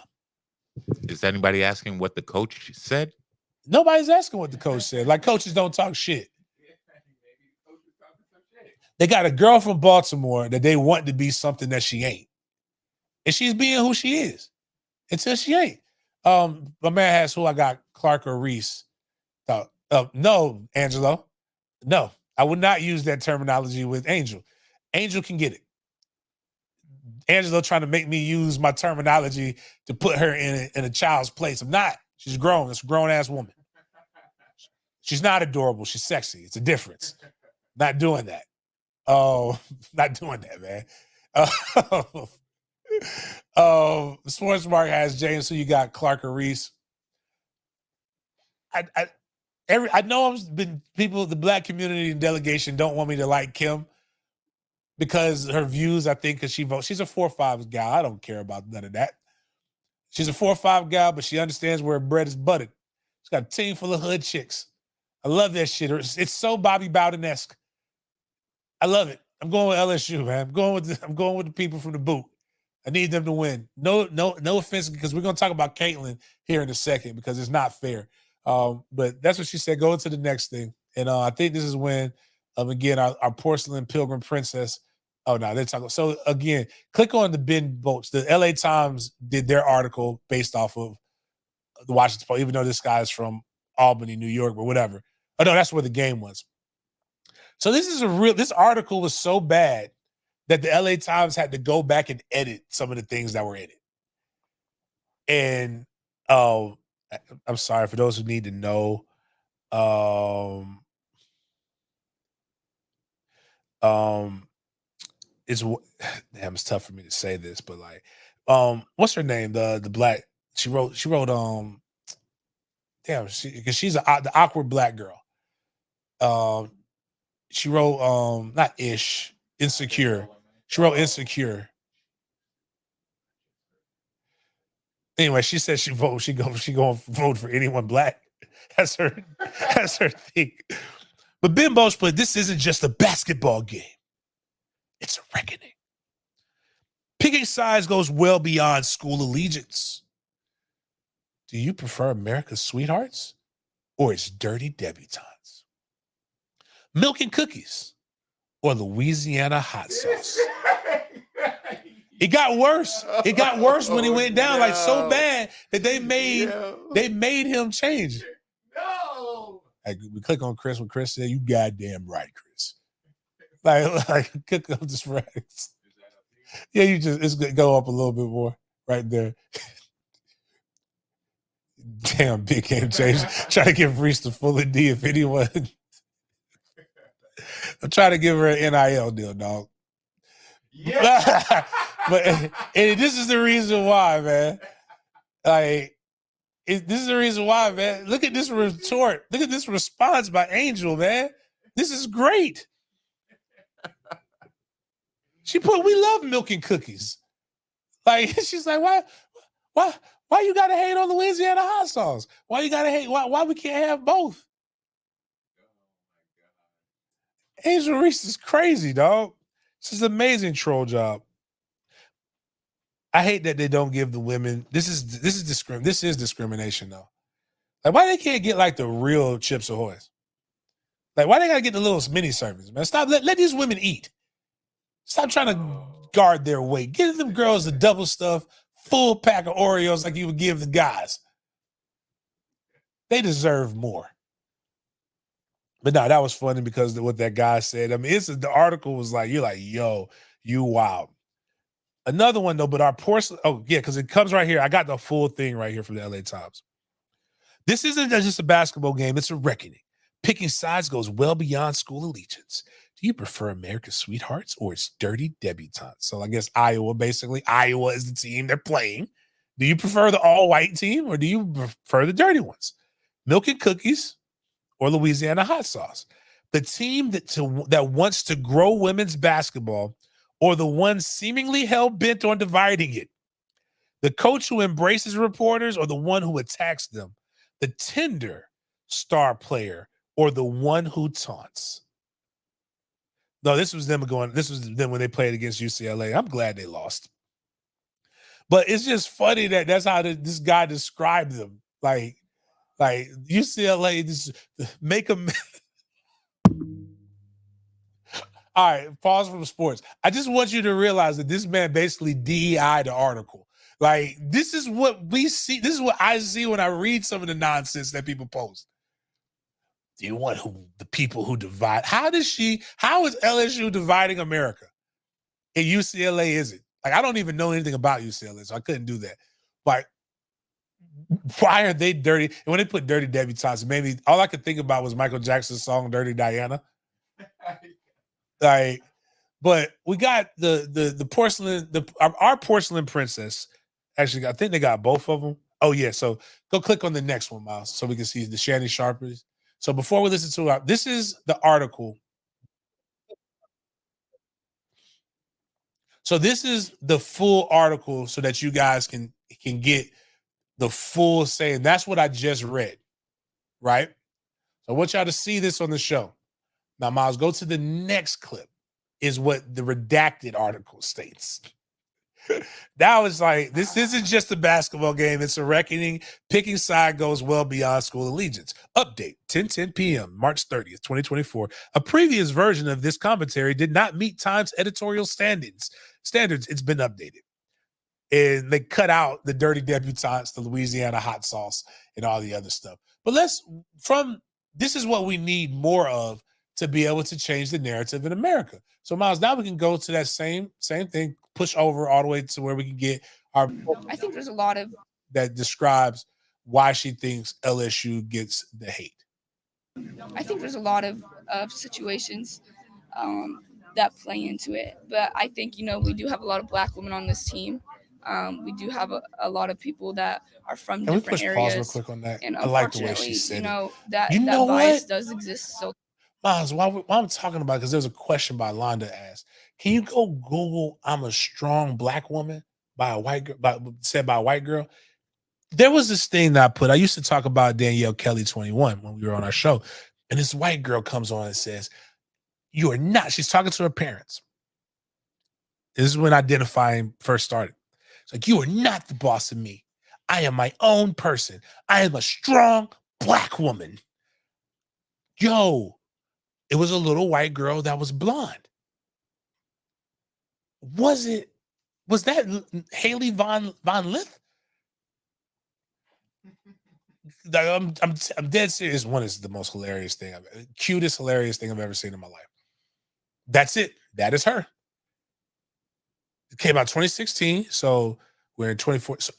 Is anybody asking what the coach said? Nobody's asking what the coach said. Like, coaches don't talk shit. They got a girl from Baltimore that they want to be something that she ain't. And she's being who she is until she ain't. My man asked who I got, Clark or Reese. No, Angelo. No, I would not use that terminology with Angel. Angel can get it. Angelo trying to make me use my terminology to put her in a child's place. I'm not. She's grown. It's a grown-ass woman. She's not adorable. She's sexy. It's a difference. Not doing that. Oh, not doing that, man. Sports Mark has James, who you got, Clark or Reese. I know the black community and delegation don't want me to like Kim because her views, I think, because she votes. She's a 4-5 gal. I don't care about none of that. She's a 4-5 gal, but she understands where bread is buttered. She's got a team full of hood chicks. I love that shit. It's so Bobby Bowden-esque. I love it. I'm going with LSU, man. I'm going with the people from the boot. I need them to win. No offense, because we're going to talk about Caitlyn here in a second because it's not fair. But that's what she said. Go into the next thing. And I think this is when, again, our porcelain pilgrim princess. Oh, no, they're talking. So, again, click on the Ben Bolts. The LA Times did their article based off of the Washington Post, even though this guy's from Albany, New York, but whatever. Oh, no, that's where the game was. So this article was so bad that the LA Times had to go back and edit some of the things that were in it. And I'm sorry for those who need to know. It's tough for me to say this, but like, what's her name? The black, she wrote, because she's the awkward black girl. She wrote, not Ish, Insecure. She wrote Insecure. Anyway, she said she gonna vote for anyone black. That's her thing. But Ben Bosch put, this isn't just a basketball game. It's a reckoning. Picking sides goes well beyond school allegiance. Do you prefer America's sweethearts or its dirty debutantes? Milk and cookies or Louisiana hot sauce? It got worse. It got worse when he went down, like so bad that they made him change. No. Like, we click on Chris when Chris said, "You goddamn right, Chris." Like click on this right. Yeah, it's gonna go up a little bit more right there. Damn, big game change. Try to give Reese the full D if anyone. I'm trying to give her an NIL deal, dog. Yeah. But and this is the reason why, man. Like, this is the reason why, man. Look at this retort. Look at this response by Angel, man. This is great. She put, "We love milk and cookies." Like, she's like, why you gotta hate on Louisiana hot sauce? Why you gotta hate? Why we can't have both? Angel Reese is crazy, dog. This is an amazing troll job. I hate that they don't give the women. This is discrimination, though. Like, why they can't get like the real Chips Ahoy's? Like, why they gotta get the little mini servings, man? Stop. Let these women eat. Stop trying to guard their weight. Give them girls the double stuff, full pack of Oreos like you would give the guys. They deserve more. But no, that was funny because of what that guy said. I mean, the article was like, you're like, yo, you wild. Another one though, but our porcelain. Oh yeah, because it comes right here. I got the full thing right here from the LA Times. This isn't just a basketball game; it's a reckoning. Picking sides goes well beyond school allegiance. Do you prefer America's sweethearts or its dirty debutantes? So I guess Iowa, basically. Iowa is the team they're playing. Do you prefer the all-white team or do you prefer the dirty ones? Milk and cookies or Louisiana hot sauce? The team that wants to grow women's basketball or the one seemingly hell-bent on dividing it? The coach who embraces reporters or the one who attacks them? The tender star player or the one who taunts? No, this was them when they played against UCLA. I'm glad they lost. But it's just funny that that's how this guy described them. Like UCLA, just make them. All right, pause from sports. I just want you to realize that this man basically DEI'd the article. Like, this is what we see. This is what I see when I read some of the nonsense that people post. Do you want the people who divide? How is LSU dividing America? And UCLA isn't. Like, I don't even know anything about UCLA, so I couldn't do that. But why are they dirty? And when they put dirty debutantes, maybe all I could think about was Michael Jackson's song "Dirty Diana." Like, but we got the porcelain, our porcelain princess. Actually, I think they got both of them. Oh yeah, so go click on the next one, Miles, so we can see the Shanny Sharpers. So before we listen to it, this is the article. So this is the full article, so that you guys can get the full say. And that's what I just read, right? So I want y'all to see this on the show. Now, Miles, go to the next clip. Is what the redacted article states. That was like, this isn't just a basketball game. It's a reckoning. Picking side goes well beyond school allegiance. Update, 10:10 p.m., March 30th, 2024. A previous version of this commentary did not meet Time's editorial standards. It's been updated. And they cut out the dirty debutantes, the Louisiana hot sauce, and all the other stuff. But this is what we need more of to be able to change the narrative in America. So, Miles, now we can go to that same thing, push over all the way to where we can get our. I think there's a lot of that describes why she thinks LSU gets the hate. I think there's a lot of situations that play into it, but I think we do have a lot of Black women on this team. We do have a lot of people that are from different areas. Pause real quick on that? And I like the way she said that that bias does exist. So, Miles, while I'm talking about it, because there's a question by Londa asked, can you go Google "I'm a strong Black woman" by a white girl, said by a white girl? There was this thing that I used to talk about Danielle Kelly 21 when we were on our show, and this white girl comes on and says, "You are not." She's talking to her parents. This is when identifying first started. It's like, "You are not the boss of me. I am my own person. I am a strong Black woman." Yo, it was a little white girl that was blonde. Was that Haley Von Lith? I'm dead serious. One is the most hilarious thing, cutest, hilarious thing I've ever seen in my life. That's it. That is her. It came out 2016, so we're in 24. So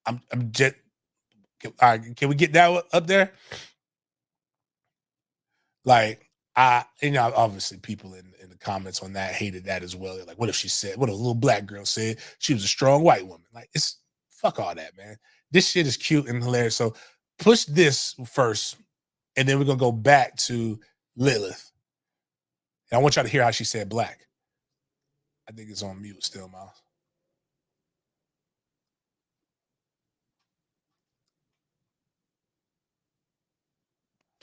I'm jet. All right, can we get that up there? Like, obviously people in the comments on that hated that as well. They're like, what if she said, what a little Black girl said she was a strong white woman? Like, it's fuck all that, man. This shit is cute and hilarious. So push this first, and then we're gonna go back to Lilith. And I want y'all to hear how she said Black. I think it's on mute still, Miles.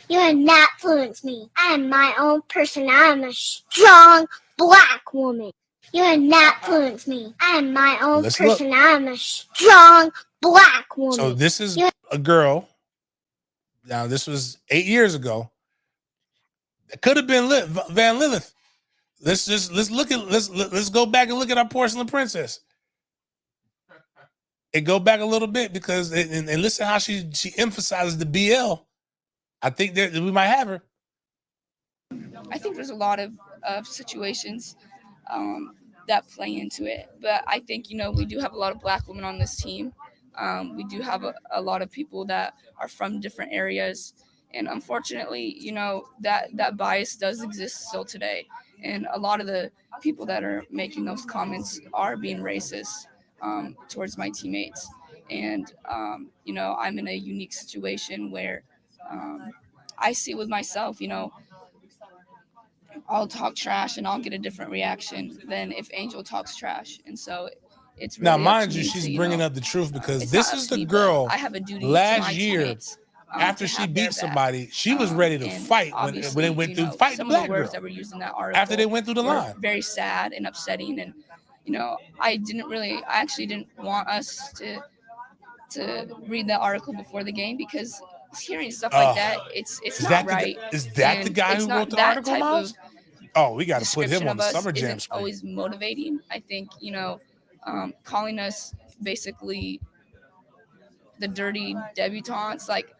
You have not influenced me. I am my own person. I am a strong Black woman. You have not influenced me. I am my own person. I am a strong Black woman. So this is a girl. Now, this was 8 years ago. It could have been Van Lilith. Let's go back and look at our porcelain princess. And go back a little bit because and listen how she emphasizes the BL. I think that we might have her. I think there's a lot of situations that play into it, but I think we do have a lot of Black women on this team. We do have a lot of people that are from different areas, and unfortunately, that bias does exist still today. And a lot of the people that are making those comments are being racist towards my teammates. And I'm in a unique situation where I see with myself, I'll talk trash and I'll get a different reaction than if Angel talks trash. And so it's really now, mind you, she's bringing up the truth because this is the girl. I have a duty last to my year teammates, after she beat somebody, she was ready to fight when they went through fight the Black girl. That were used in that article after they went through the line, very sad and upsetting. And I actually didn't want us to read that article before the game because hearing stuff like that, it's not right. Is that the guy who wrote the article, Miles? Oh, we got to put him on the Summer Jam screen. Always motivating. I think calling us basically the dirty debutantes, like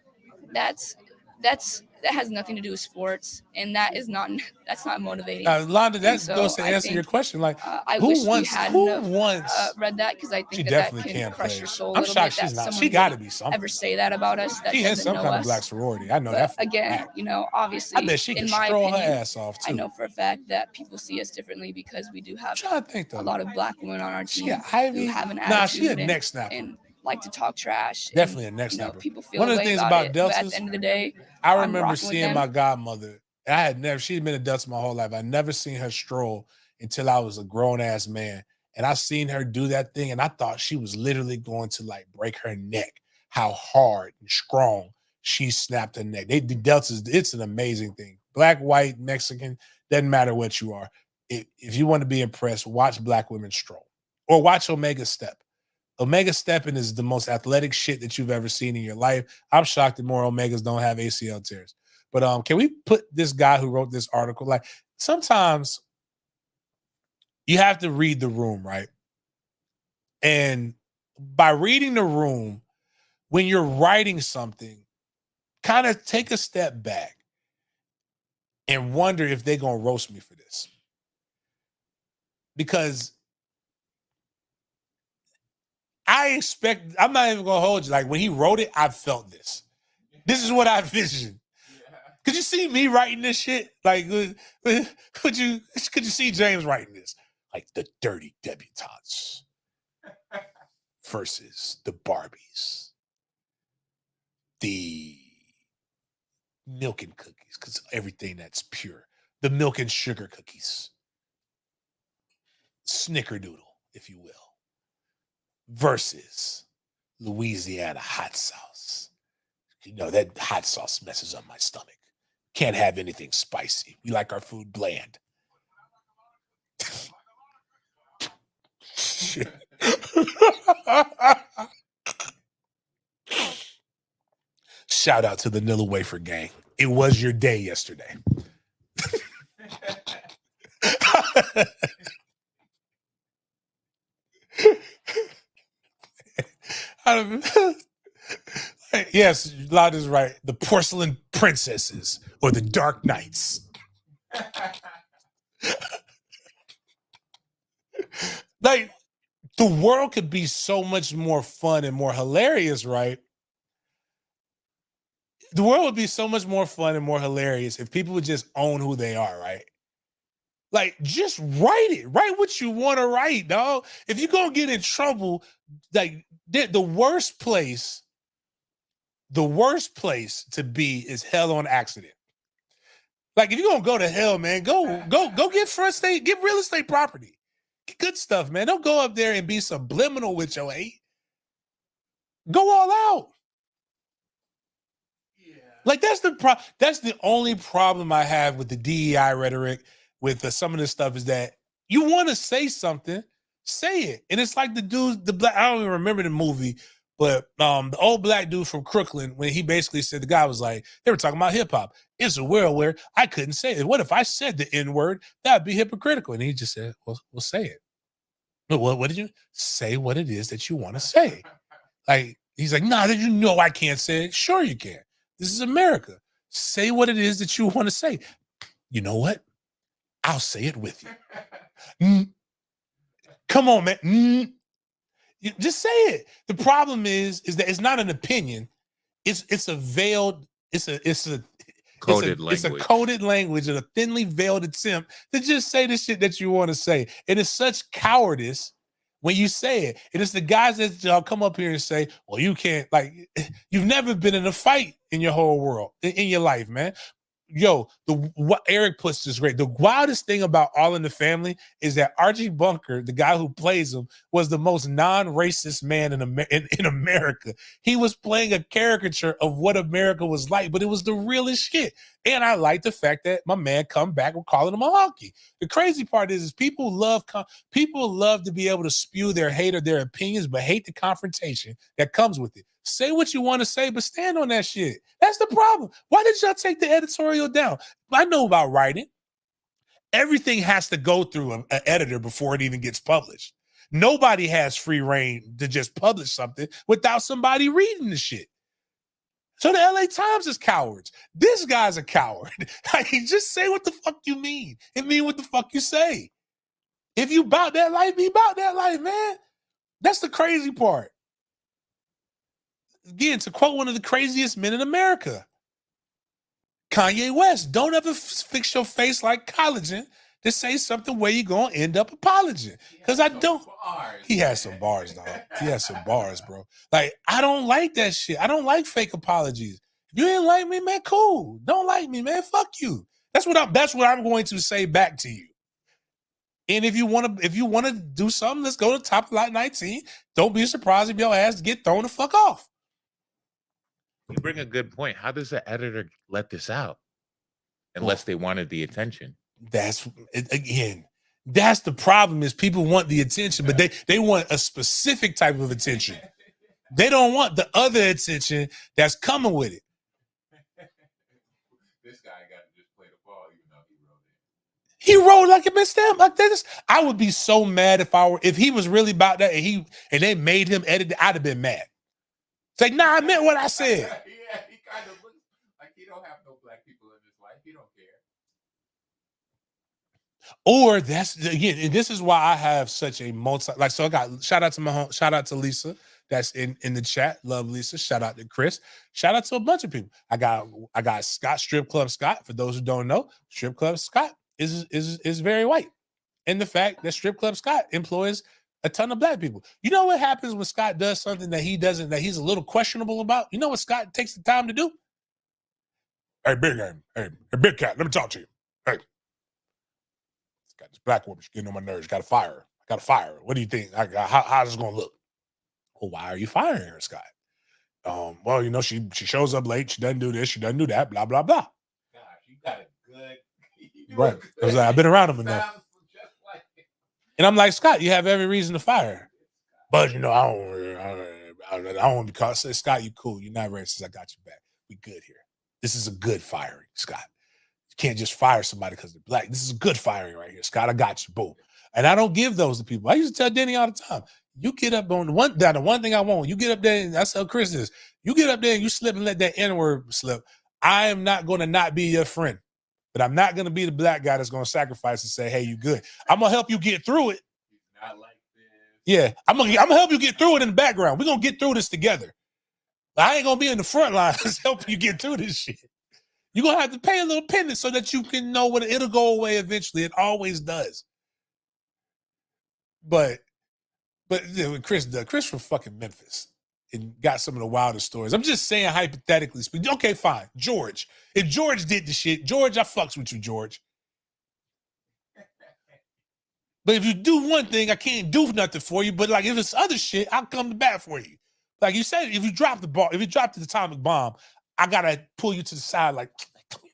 that's that has nothing to do with sports, and that's not motivating. Londa, that so goes to I answer think, your question. Like, I who wish we wants? hadn't Who have, wants? read that, because I She think that definitely can can't crush play. your soul a I'm little shocked bit. she's That not. someone She got to would be something. ever say that about us that She has doesn't some know kind us. of black sorority. I know But that. For again, a fact. you know, obviously, I bet she can in my stroll her opinion, ass off too. I know for a fact that people see us differently because we do have I'm trying to think though. a lot of black women on our team Ivy? who have an Nah, attitude she a neck snapper. and like to talk trash. Definitely and, a neck you know, snapper. people feel One of the way things about about it, but at Deltas, the end of the day, I I'm remember rocking with seeing them. my godmother. She'd been a Delta my whole life. I never seen her stroll until I was a grown ass man. And I seen her do that thing, and I thought she was literally going to like break her neck. How hard and strong she snapped her neck. The Deltas, it's an amazing thing. Black, white, Mexican, doesn't matter what you are. If you want to be impressed, watch black women stroll or watch Omega Step. Omega stepping is the most athletic shit that you've ever seen in your life. I'm shocked that more Omegas don't have ACL tears. But can we put this guy who wrote this article? Like, sometimes you have to read the room, right? And by reading the room, when you're writing something, kind of take a step back and wonder if they're going to roast me for this. Because I'm not even going to hold you. Like, when he wrote it, I felt this. This is what I envisioned. Could you see me writing this shit? Like, could you see James writing this? Like, the dirty debutantes versus the Barbies. The milk and cookies, because everything that's pure. The milk and sugar cookies. Snickerdoodle, if you will. Versus Louisiana hot sauce. You know, that hot sauce messes up my stomach. Can't have anything spicy. We like our food bland. Shit. Shout out to the Nilla Wafer gang. It was your day yesterday. Yes, Lod is right. The porcelain princesses or the dark knights. Like, the world could be so much more fun and more hilarious, right? The world would be so much more fun and more hilarious if people would just own who they are, right? Like, just write it. Write what you want to write, dog. If you're going to get in trouble, like, the worst place to be is hell on accident. Like, if you're going to go to hell, man, go get real estate property. Get good stuff, man. Don't go up there and be subliminal with your hate. Go all out. Like, that's the only problem I have with the DEI rhetoric, with some of this stuff, is that you want to say something, say it. And it's like the black, I don't even remember the movie, but the old black dude from Crooklyn, when he basically said, the guy was like, they were talking about hip hop. It's a world where I couldn't say it. What if I said the N-word? That'd be hypocritical. And he just said, well, say it. What did you say? What it is that you want to say? Like, he's like, nah, you know I can't say it. Sure you can. This is America. Say what it is that you want to say. You know what? I'll say it with you. Come on, man. Just say it. The problem is that it's not an opinion. It's a veiled. It's a coded language and a thinly veiled attempt to just say the shit that you want to say. And it's such cowardice when you say it. And it's the guys that come up here and say, well, you can't, like, you've never been in a fight in your whole world, in your life, man. Yo, what Eric puts this great. The wildest thing about All in the Family is that Archie Bunker, the guy who plays him, was the most non-racist man in America. He was playing a caricature of what America was like, but it was the realest shit. And I like the fact that my man come back with calling him a honky. The crazy part is people love to be able to spew their hate or their opinions, but hate the confrontation that comes with it. Say what you want to say, but stand on that shit. That's the problem. Why did y'all take the editorial down? I know about writing. Everything has to go through an editor before it even gets published. Nobody has free reign to just publish something without somebody reading the shit. So the LA Times is cowards. This guy's a coward. Like, just say what the fuck you mean and mean what the fuck you say. If you bout that life, be about that life, man. That's the crazy part. Again, to quote one of the craziest men in America, Kanye West, don't ever fix your face like collagen to say something where you're going to end up apologizing. Because I don't. He has some bars, dog. He has some bars, bro. Like, I don't like that shit. I don't like fake apologies. If you ain't like me, man, cool. Don't like me, man. Fuck you. That's what I'm going to say back to you. And if you want to do something, let's go to top of lot 19. Don't be surprised if your ass get thrown the fuck off. You bring a good point. How does the editor let this out? Unless they wanted the attention. That's the problem, is people want the attention, but they want a specific type of attention. They don't want the other attention that's coming with it. This guy got to just play the ball, even though he wrote it. He wrote like it been stamped like this. I would be so mad if he was really about that and they made him edit it. I'd have been mad. It's like, nah, I meant what I said. Yeah, he kind of looks like he don't have no black people in his life. He don't care. Or and this is why I have such a so I got shout out to Lisa that's in the chat. Love Lisa. Shout out to Chris. Shout out to a bunch of people. I got Scott, Strip Club Scott. For those who don't know, Strip Club Scott is very white. And the fact that Strip Club Scott employs a ton of black people. You know what happens when Scott does something that he's a little questionable about? You know what Scott takes the time to do? Hey, Big Cat, let me talk to you. Hey. Got this black woman, she's getting on my nerves. Got to fire her. I got to fire her. What do you think? How's this going to look? Well, why are you firing her, Scott? Well, you know, she shows up late. She doesn't do this. She doesn't do that. Blah, blah, blah. Gosh, you got a good. Right. Because I've been around him enough. And I'm like, Scott, you have every reason to fire her. But, you know, I don't want to be caught. Say, Scott, you cool. You're not racist. I got you back. We good here. This is a good firing, Scott. You can't just fire somebody because they're black. This is a good firing right here, Scott. I got you. Boom. And I don't give those to people. I used to tell Denny all the time, you get up on the one thing I want, you get up there, and that's how Chris is. You get up there and you slip and let that N-word slip. I am not going to not be your friend. But I'm not going to be the black guy that's going to sacrifice and say, hey, you good. I'm going to help you get through it. Not like this. Yeah, I'm gonna help you get through it in the background. We're going to get through this together. But I ain't going to be in the front lines helping you get through this shit. You're going to have to pay a little penance so that you can know what it'll go away eventually. It always does. But Chris from fucking Memphis and got some of the wildest stories. I'm just saying, hypothetically speaking. Okay, fine. George. If George did the shit, George, I fucks with you, George. But if you do one thing, I can't do nothing for you. But like if it's other shit, I'll come to bat for you. Like you said, if you drop the ball, if you drop the atomic bomb, I gotta pull you to the side, like, come here,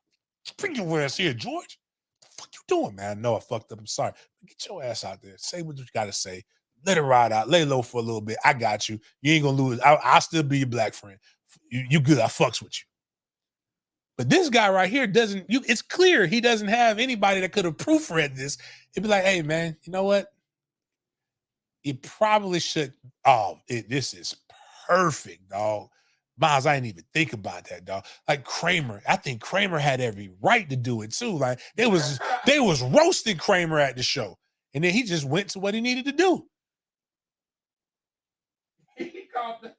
bring your ass here, George. What the fuck you doing, man? No, I fucked up. I'm sorry. Get your ass out there. Say what you gotta say. Let it ride out. Lay low for a little bit. I got you. You ain't gonna lose. I'll still be your black friend. You good. I fucks with you. But this guy right here doesn't. It's clear he doesn't have anybody that could have proofread this. It'd be like, hey man, you know what? You probably should. This is perfect, dog. Miles, I didn't even think about that, dog. Like Kramer, I think Kramer had every right to do it too. Like they was roasting Kramer at the show, and then he just went to what he needed to do. He called them.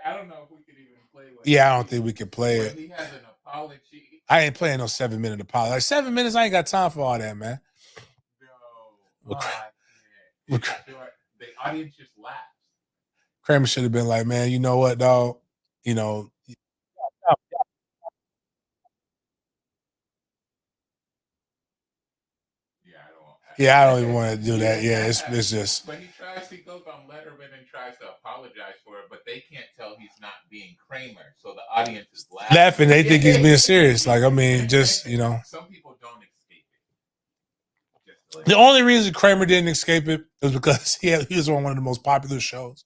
I don't know if we could even play with Yeah, I don't think we can play it. He has an apology. I ain't playing no 7-minute apology. Like 7 minutes, I ain't got time for all that, man. No. The audience just laughs. Kramer should have been like, man, you know what, dog? You know. Yeah, I don't even want to do that. Yeah, it's just. But he goes on Letterman and tries to apologize for it, but they can't tell he's not being Kramer. So the audience is laughing. They think he's being serious. Like, I mean, just, you know. Some people don't escape it. The only reason Kramer didn't escape it was because he was on one of the most popular shows.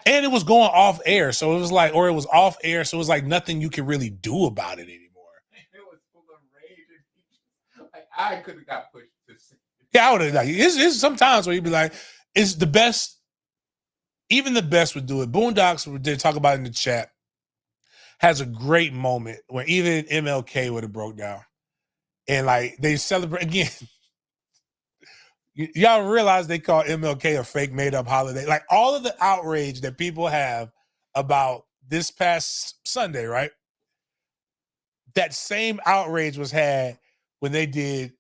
And it was going off air. So it was like, or it was off air. So it was like nothing you can really do about it anymore. It was full of rage. Like, I could have got pushed to see. Yeah, I would have. Like, it's sometimes where you'd be like, it's the best. Even the best would do it. Boondocks did talk about it in the chat. has a great moment where even MLK would have broke down. And like they celebrate again. Y'all realize they call MLK a fake made up holiday. Like all of the outrage that people have about this past Sunday, right? That same outrage was had when they did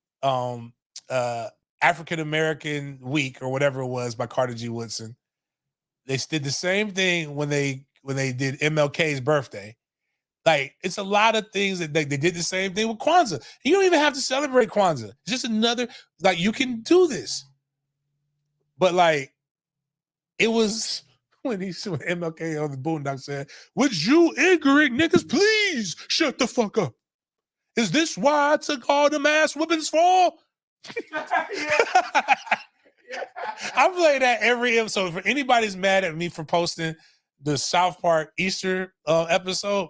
African American Week or whatever it was by Carter G. Woodson. They did the same thing when they did MLK's birthday. Like, it's a lot of things that they did the same thing with Kwanzaa. You don't even have to celebrate Kwanzaa. It's just another, like, you can do this. But, like, it was when MLK on the Boondock said, would you ignorant niggas please shut the fuck up? Is this why I took all the ass whippings for? I play that every episode. For anybody's mad at me for posting the South Park Easter episode,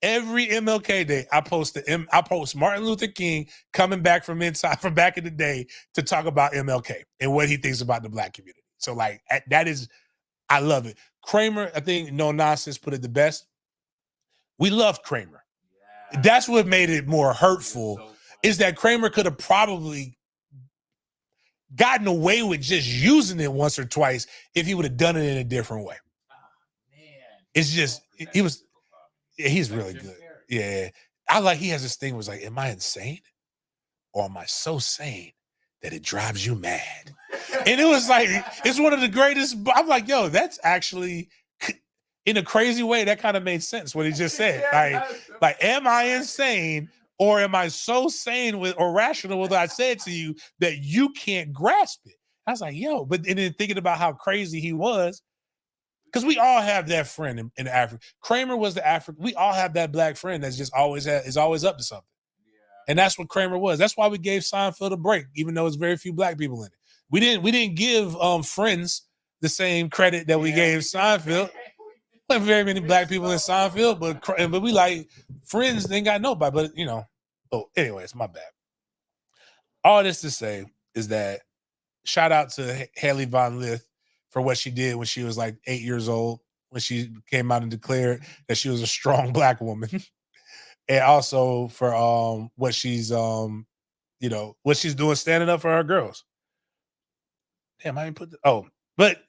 every MLK Day, I post Martin Luther King coming back from back in the day to talk about MLK and what he thinks about the black community. So like that is, I love it. Kramer, I think No Nonsense put it the best. We love Kramer. Yeah. That's what made it more hurtful, is that Kramer could have probably gotten away with just using it once or twice if he would have done it in a different way. Oh, man. It's just, he's really good. Yeah. I like, he has this thing where it's like, am I insane? Or am I so sane that it drives you mad? And it was like, it's one of the greatest. I'm like, yo, that's actually, in a crazy way, that kind of made sense what he just said. Like, am I insane? Or am I so sane or rational with what I said to you that you can't grasp it? I was like, yo, and then thinking about how crazy he was, because we all have that friend in Africa. Kramer was the African. We all have that black friend that's just is always up to something. Yeah. And that's what Kramer was. That's why we gave Seinfeld a break, even though there's very few black people in it. We didn't give Friends the same credit that we gave Seinfeld. There weren't very many black people in Seinfeld, but we like Friends. They ain't got nobody. But you know. Oh, anyways, my bad. All this to say is that shout out to Haley Von Lith for what she did when she was like 8 years old, when she came out and declared that she was a strong black woman. And also for what she's doing standing up for her girls. Damn, I didn't put but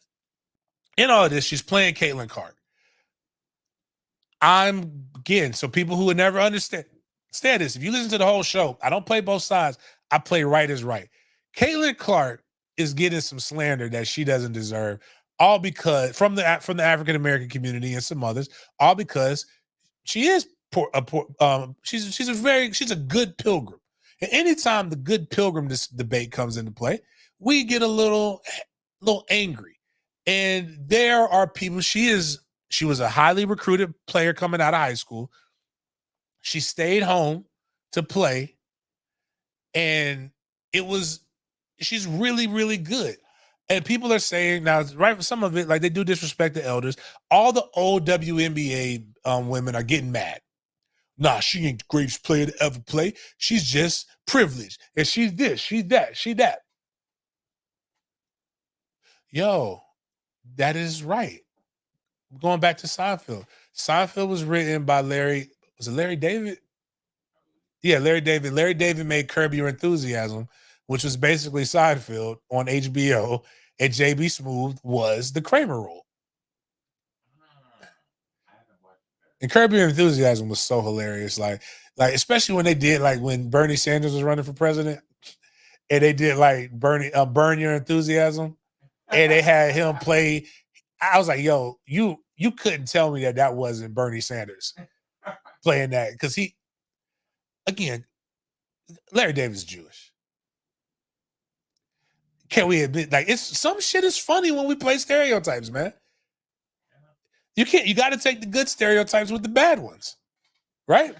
in all of this, she's playing Caitlin Clark. So people who would never understand this, if you listen to the whole show, I don't play both sides. I play right is right. Caitlin Clark is getting some slander that she doesn't deserve, all because from the African American community and some others, all because she is she's a good pilgrim. And anytime the good pilgrim debate comes into play, we get a little angry. And there are people. She was a highly recruited player coming out of high school. She stayed home to play, and she's really, really good. And people are saying now, right, some of it, like they do disrespect the elders. All the old WNBA women are getting mad. Nah, she ain't the greatest player to ever play. She's just privileged. And she's this, she's that, she that. Yo, that is right. Going back to Seinfeld. Seinfeld was written by Larry David? Yeah, Larry David. Larry David made Curb Your Enthusiasm, which was basically Seinfeld on HBO, and J.B. Smoove was the Kramer role. And Curb Your Enthusiasm was so hilarious, like especially when they did when Bernie Sanders was running for president, and they did Burn Your Enthusiasm, and they had him play. I was like, yo, you couldn't tell me that wasn't Bernie Sanders playing that, because again, Larry David's Jewish. Can we admit, some shit is funny when we play stereotypes, man. You got to take the good stereotypes with the bad ones, right?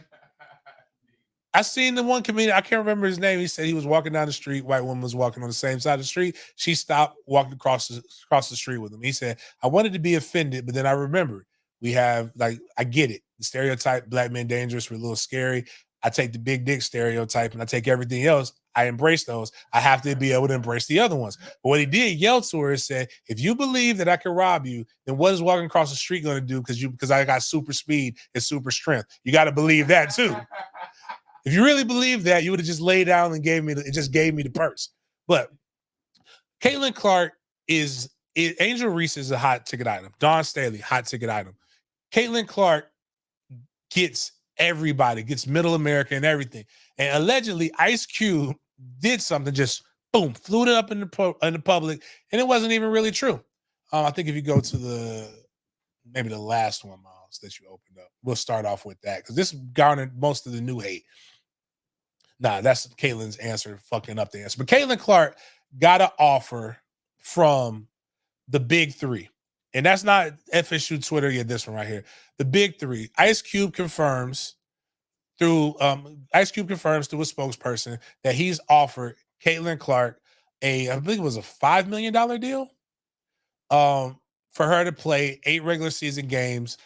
I seen the one comedian, I can't remember his name. He said he was walking down the street. White woman was walking on the same side of the street. She stopped, walked across the street with him. He said, I wanted to be offended, but then I remembered we have, I get it. The stereotype, black men dangerous, we're a little scary. I take the big dick stereotype and I take everything else. I embrace those. I have to be able to embrace the other ones. But what he did yell to her and said, if you believe that I can rob you, then what is walking across the street going to do? Because I got super speed and super strength. You got to believe that too. If you really believe that, you would have just laid down and gave me the purse. But Caitlin Clark Angel Reese is a hot ticket item. Dawn Staley, hot ticket item. Caitlin Clark gets everybody, gets middle America and everything. And allegedly, Ice Cube did something, just boom, flew it up in the public, and it wasn't even really true. I think if you go to maybe the last one, Miles, that you opened up, we'll start off with that because this garnered most of the new hate. Nah, that's Caitlin's answer, fucking up the answer. But Caitlin Clark got an offer from the big three. And that's not FSU Twitter, this one right here. The big three. Ice Cube confirms through a spokesperson that he's offered Caitlin Clark I believe it was a $5 million deal for her to play 8 regular season games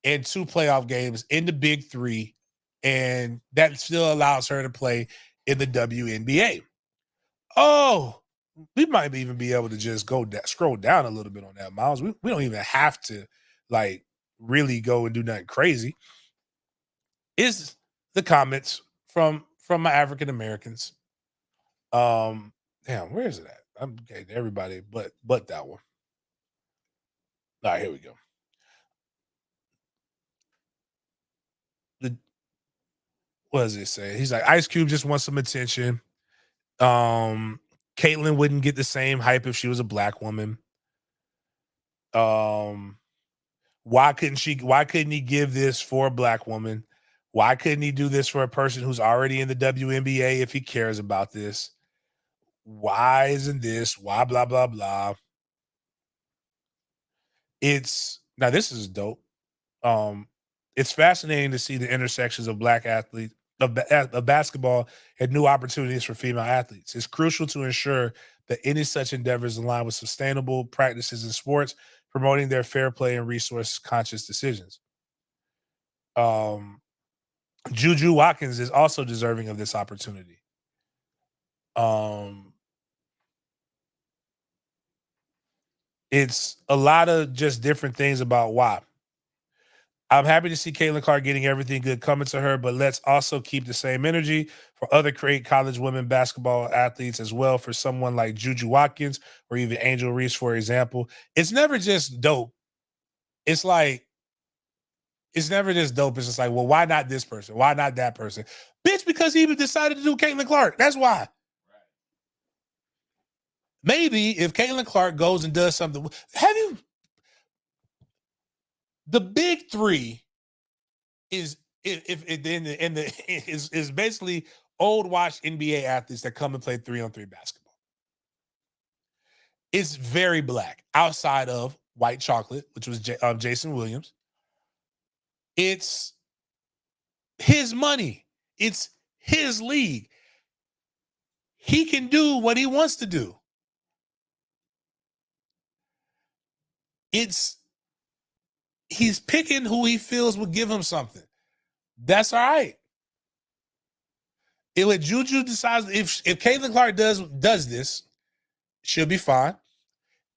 and 2 playoff games in the big three. And that still allows her to play in the WNBA. Oh, we might even be able to just scroll down a little bit on that, Miles. We don't even have to like really go and do nothing crazy. Is the comments from my African Americans. Damn, where is it at? I'm getting everybody but that one. All right, here we go. What does it say? He's like, Ice Cube just wants some attention. Caitlin wouldn't get the same hype if she was a black woman. Why couldn't he give this for a black woman? Why couldn't he do this for a person who's already in the WNBA if he cares about this? Why isn't this? Why blah blah blah? Now this is dope. It's fascinating to see the intersections of black athletes of basketball and new opportunities for female athletes. It's crucial to ensure that any such endeavors align with sustainable practices in sports, promoting their fair play and resource-conscious decisions. Juju Watkins is also deserving of this opportunity. It's a lot of just different things about why. I'm happy to see Caitlin Clark getting everything good coming to her, but let's also keep the same energy for other great college women basketball athletes as well. For someone like Juju Watkins or even Angel Reese, for example, it's never just dope. It's never just dope. It's just like, well, why not this person? Why not that person? Bitch, because he even decided to do Caitlin Clark. That's why. Maybe if Caitlin Clark goes and does something, the big three is basically old watch NBA athletes that come and play 3-on-3 basketball. It's very black outside of White Chocolate, which was Jason Williams. It's his money. It's his league. He can do what he wants to do. He's picking who he feels will give him something. That's all right. If Juju decides, if Caitlin Clark does this, she'll be fine.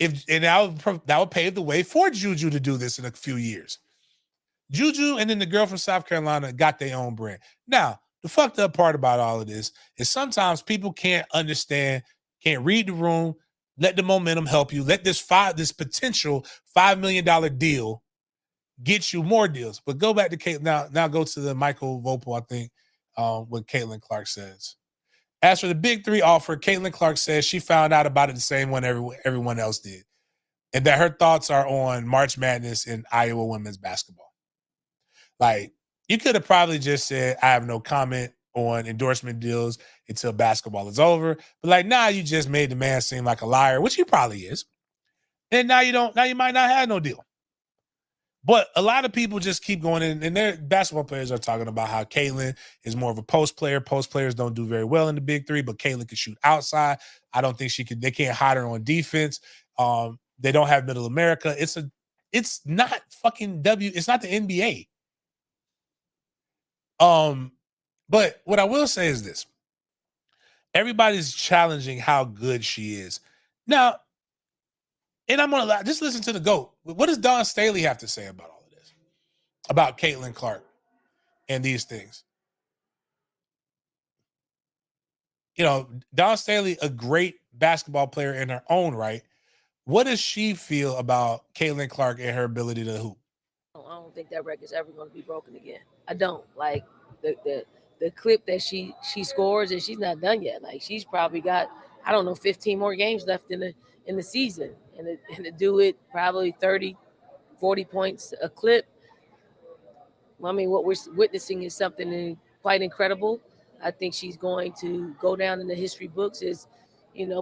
That would pave the way for Juju to do this in a few years. Juju and then the girl from South Carolina got their own brand. Now, the fucked up part about all of this is sometimes people can't understand, can't read the room, let the momentum help you, let this potential $5 million deal get you more deals. But go back to Caitlin. Now go to the Michael Vopel, I think, what Caitlin Clark says. As for the big three offer, Caitlin Clark says she found out about it the same way everyone else did, and that her thoughts are on March Madness and Iowa women's basketball. Like, you could have probably just said, I have no comment on endorsement deals until basketball is over. But like, now you just made the man seem like a liar, which he probably is. And now you might not have no deal. But a lot of people just keep going in, and their basketball players are talking about how Caitlin is more of a post player. Post players don't do very well in the big three, but Caitlin can shoot outside. I don't think they can't hide her on defense. They don't have middle America. It's not fucking it's not the NBA. But what I will say is this. everybody's challenging how good she is. Now, and I'm going to just listen to the GOAT. What does Dawn Staley have to say about all of this? About Caitlin Clark and these things? You know, Dawn Staley, a great basketball player in her own right. What does she feel about Caitlin Clark and her ability to hoop? I don't think that record's ever going to be broken again. I don't. Like the clip that she scores, and she's not done yet. Like she's probably got, I don't know, 15 more games left in the season, and to do it probably 30, 40 points a clip. I mean, what we're witnessing is something quite incredible. I think she's going to go down in the history books as,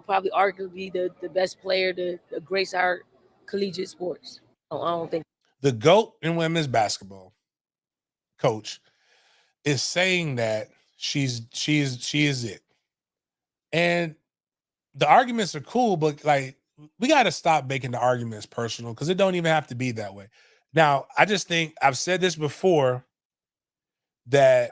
probably arguably the best player to grace our collegiate sports. I don't think the GOAT in women's basketball, coach, is saying that she is it. And the arguments are cool, but like we got to stop making the arguments personal because it don't even have to be that way. Now, I just think I've said this before that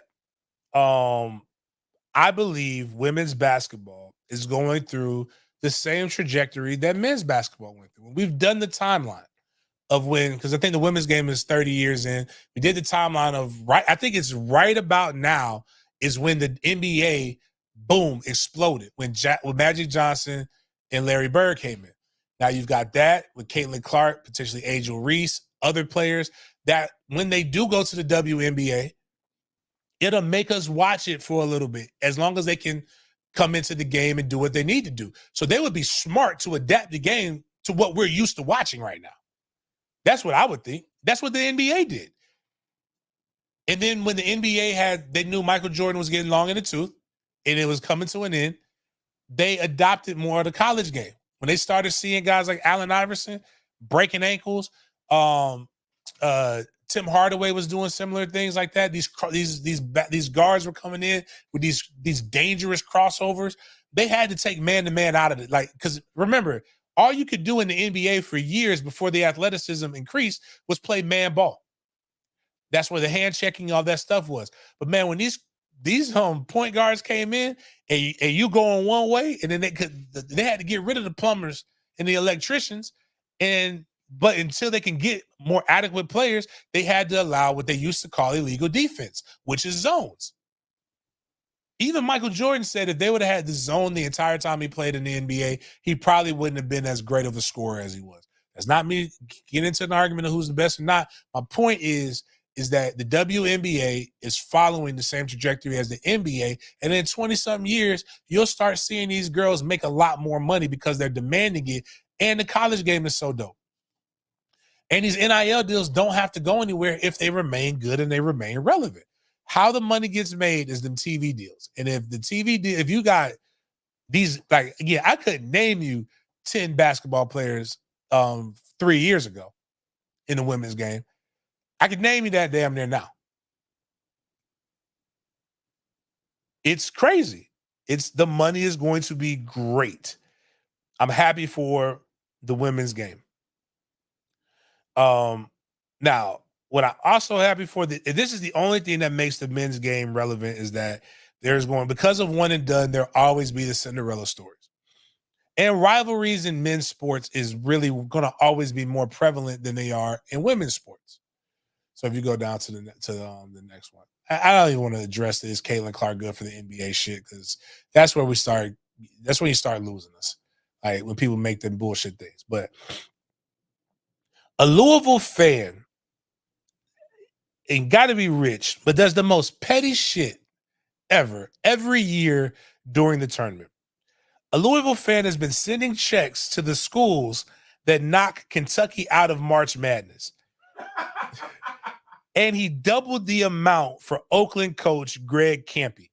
I believe women's basketball is going through the same trajectory that men's basketball went through. We've done the timeline of when, because I think the women's game is 30 years in. We did the timeline of I think it's right about now is when the NBA boom exploded when Magic Johnson and Larry Bird came in. Now you've got that with Caitlin Clark, potentially Angel Reese, other players that when they do go to the WNBA, it'll make us watch it for a little bit as long as they can come into the game and do what they need to do. So they would be smart to adapt the game to what we're used to watching right now. That's what I would think. That's what the NBA did. And then when the NBA they knew Michael Jordan was getting long in the tooth and it was coming to an end, they adopted more of the college game. When they started seeing guys like Allen Iverson breaking ankles, Tim Hardaway was doing similar things like that. These guards were coming in with these dangerous crossovers. They had to take man-to-man out of it. Like, because remember, all you could do in the NBA for years before the athleticism increased was play man ball. That's where the hand checking, all that stuff was. But man, when these point guards came in and you going one way, and then they had to get rid of the plumbers and the electricians, but until they can get more adequate players, they had to allow what they used to call illegal defense, which is zones. Even Michael Jordan said if they would have had the zone the entire time he played in the NBA, he probably wouldn't have been as great of a scorer as he was. That's not me getting into an argument of who's the best or not. My point is that the WNBA is following the same trajectory as the NBA. And in 20-something years, you'll start seeing these girls make a lot more money because they're demanding it. And the college game is so dope. And these NIL deals don't have to go anywhere if they remain good and they remain relevant. How the money gets made is them TV deals. And if the TV deal, if you got these, like, again, I couldn't name you 10 basketball players 3 years ago in the women's game. I could name you that damn near now. It's crazy. The money is going to be great. I'm happy for the women's game. Now, what I'm also happy for, this is the only thing that makes the men's game relevant, is that because of one and done, there'll always be the Cinderella stories. And rivalries in men's sports is really going to always be more prevalent than they are in women's sports. So if you go down to the next one, I don't even want to address this Caitlin Clark good for the NBA shit, because that's when you start losing us. Like when people make them bullshit things. But a Louisville fan ain't got to be rich, but does the most petty shit ever every year during the tournament. A Louisville fan has been sending checks to the schools that knock Kentucky out of March Madness. And he doubled the amount for Oakland coach Greg Kampe.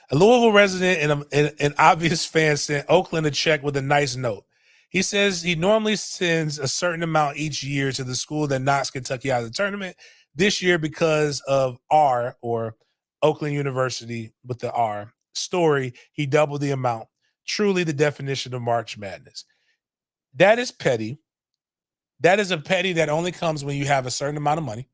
A Louisville resident and an obvious fan sent Oakland a check with a nice note. He says he normally sends a certain amount each year to the school that knocks Kentucky out of the tournament. This year, because of R, or Oakland University with the R, story, he doubled the amount. Truly the definition of March Madness. That is petty. That is a petty that only comes when you have a certain amount of money.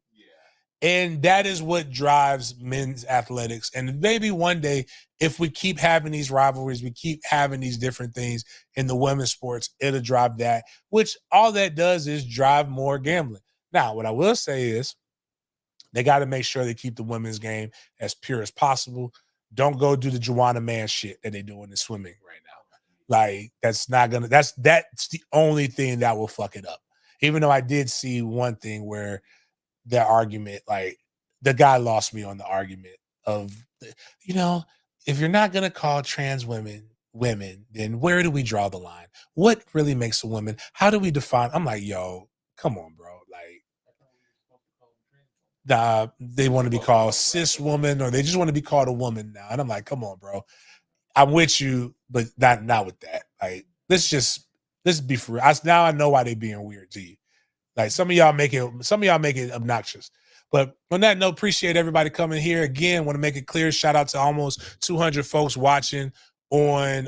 And that is what drives men's athletics. And maybe one day, if we keep having these rivalries, we keep having these different things in the women's sports, it'll drive that, which all that does is drive more gambling. Now, what I will say is they got to make sure they keep the women's game as pure as possible. Don't go do the Joanna Man shit that they do in the swimming right now. Like, that's the only thing that will fuck it up. Even though I did see one thing where their argument, like, the guy lost me on the argument of, if you're not going to call trans women, then where do we draw the line? What really makes a woman? How do we define? I'm like, yo, come on, bro. Like, they want to be called cis woman, or they just want to be called a woman now. And I'm like, come on, bro. I'm with you, but not with that. Like, let's be for real. Now I know why they being weird to you. Like, some of y'all make it obnoxious. But on that note, appreciate everybody coming here. Again, want to make it clear, shout out to almost 200 folks watching on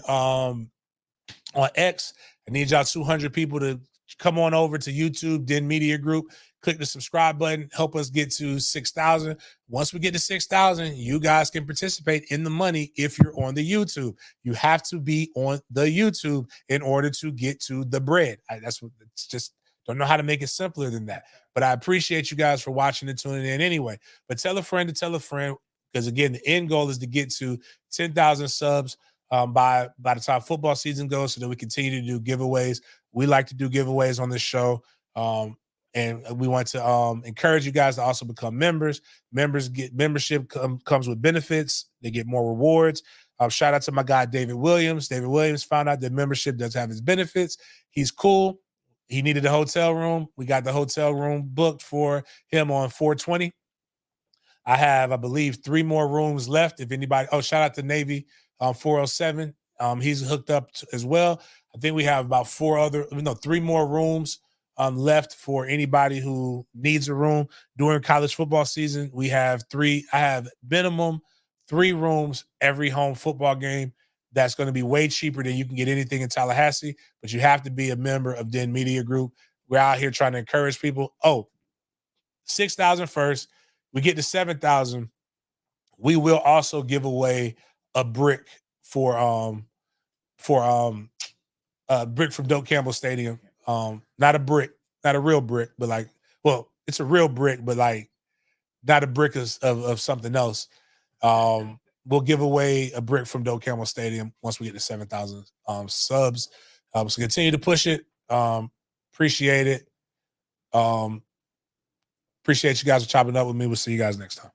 X. I need y'all 200 people to come on over to YouTube, Den Media Group. Click the subscribe button. Help us get to 6,000. Once we get to 6,000, you guys can participate in the money if you're on the YouTube. You have to be on the YouTube in order to get to the bread. It's just, don't know how to make it simpler than that. But I appreciate you guys for watching and tuning in anyway. But tell a friend to tell a friend, because again, the end goal is to get to 10,000 subs by the time football season goes, so that we continue to do giveaways. We like to do giveaways on this show. And we want to encourage you guys to also become members. Membership comes with benefits. They get more rewards. Shout out to my guy, David Williams. David Williams found out that membership does have its benefits. He's cool. He needed a hotel room. We got the hotel room booked for him on 420. I have, I believe, 3 more rooms left. If anybody, shout out to Navy 407. He's hooked up as well. I think we have about 3 more rooms left for anybody who needs a room during college football season. I have minimum 3 rooms every home football game. That's going to be way cheaper than you can get anything in Tallahassee, but you have to be a member of Den Media Group. We're out here trying to encourage people. 6,000 first. We get to 7,000. We will also give away a brick for a brick from Doak Campbell Stadium. Not a brick, not a real brick, but it's a real brick, but not a brick of something else. We'll give away a brick from Doak Campbell Stadium once we get to 7,000 subs. So continue to push it. Appreciate it. Appreciate you guys for chopping up with me. We'll see you guys next time.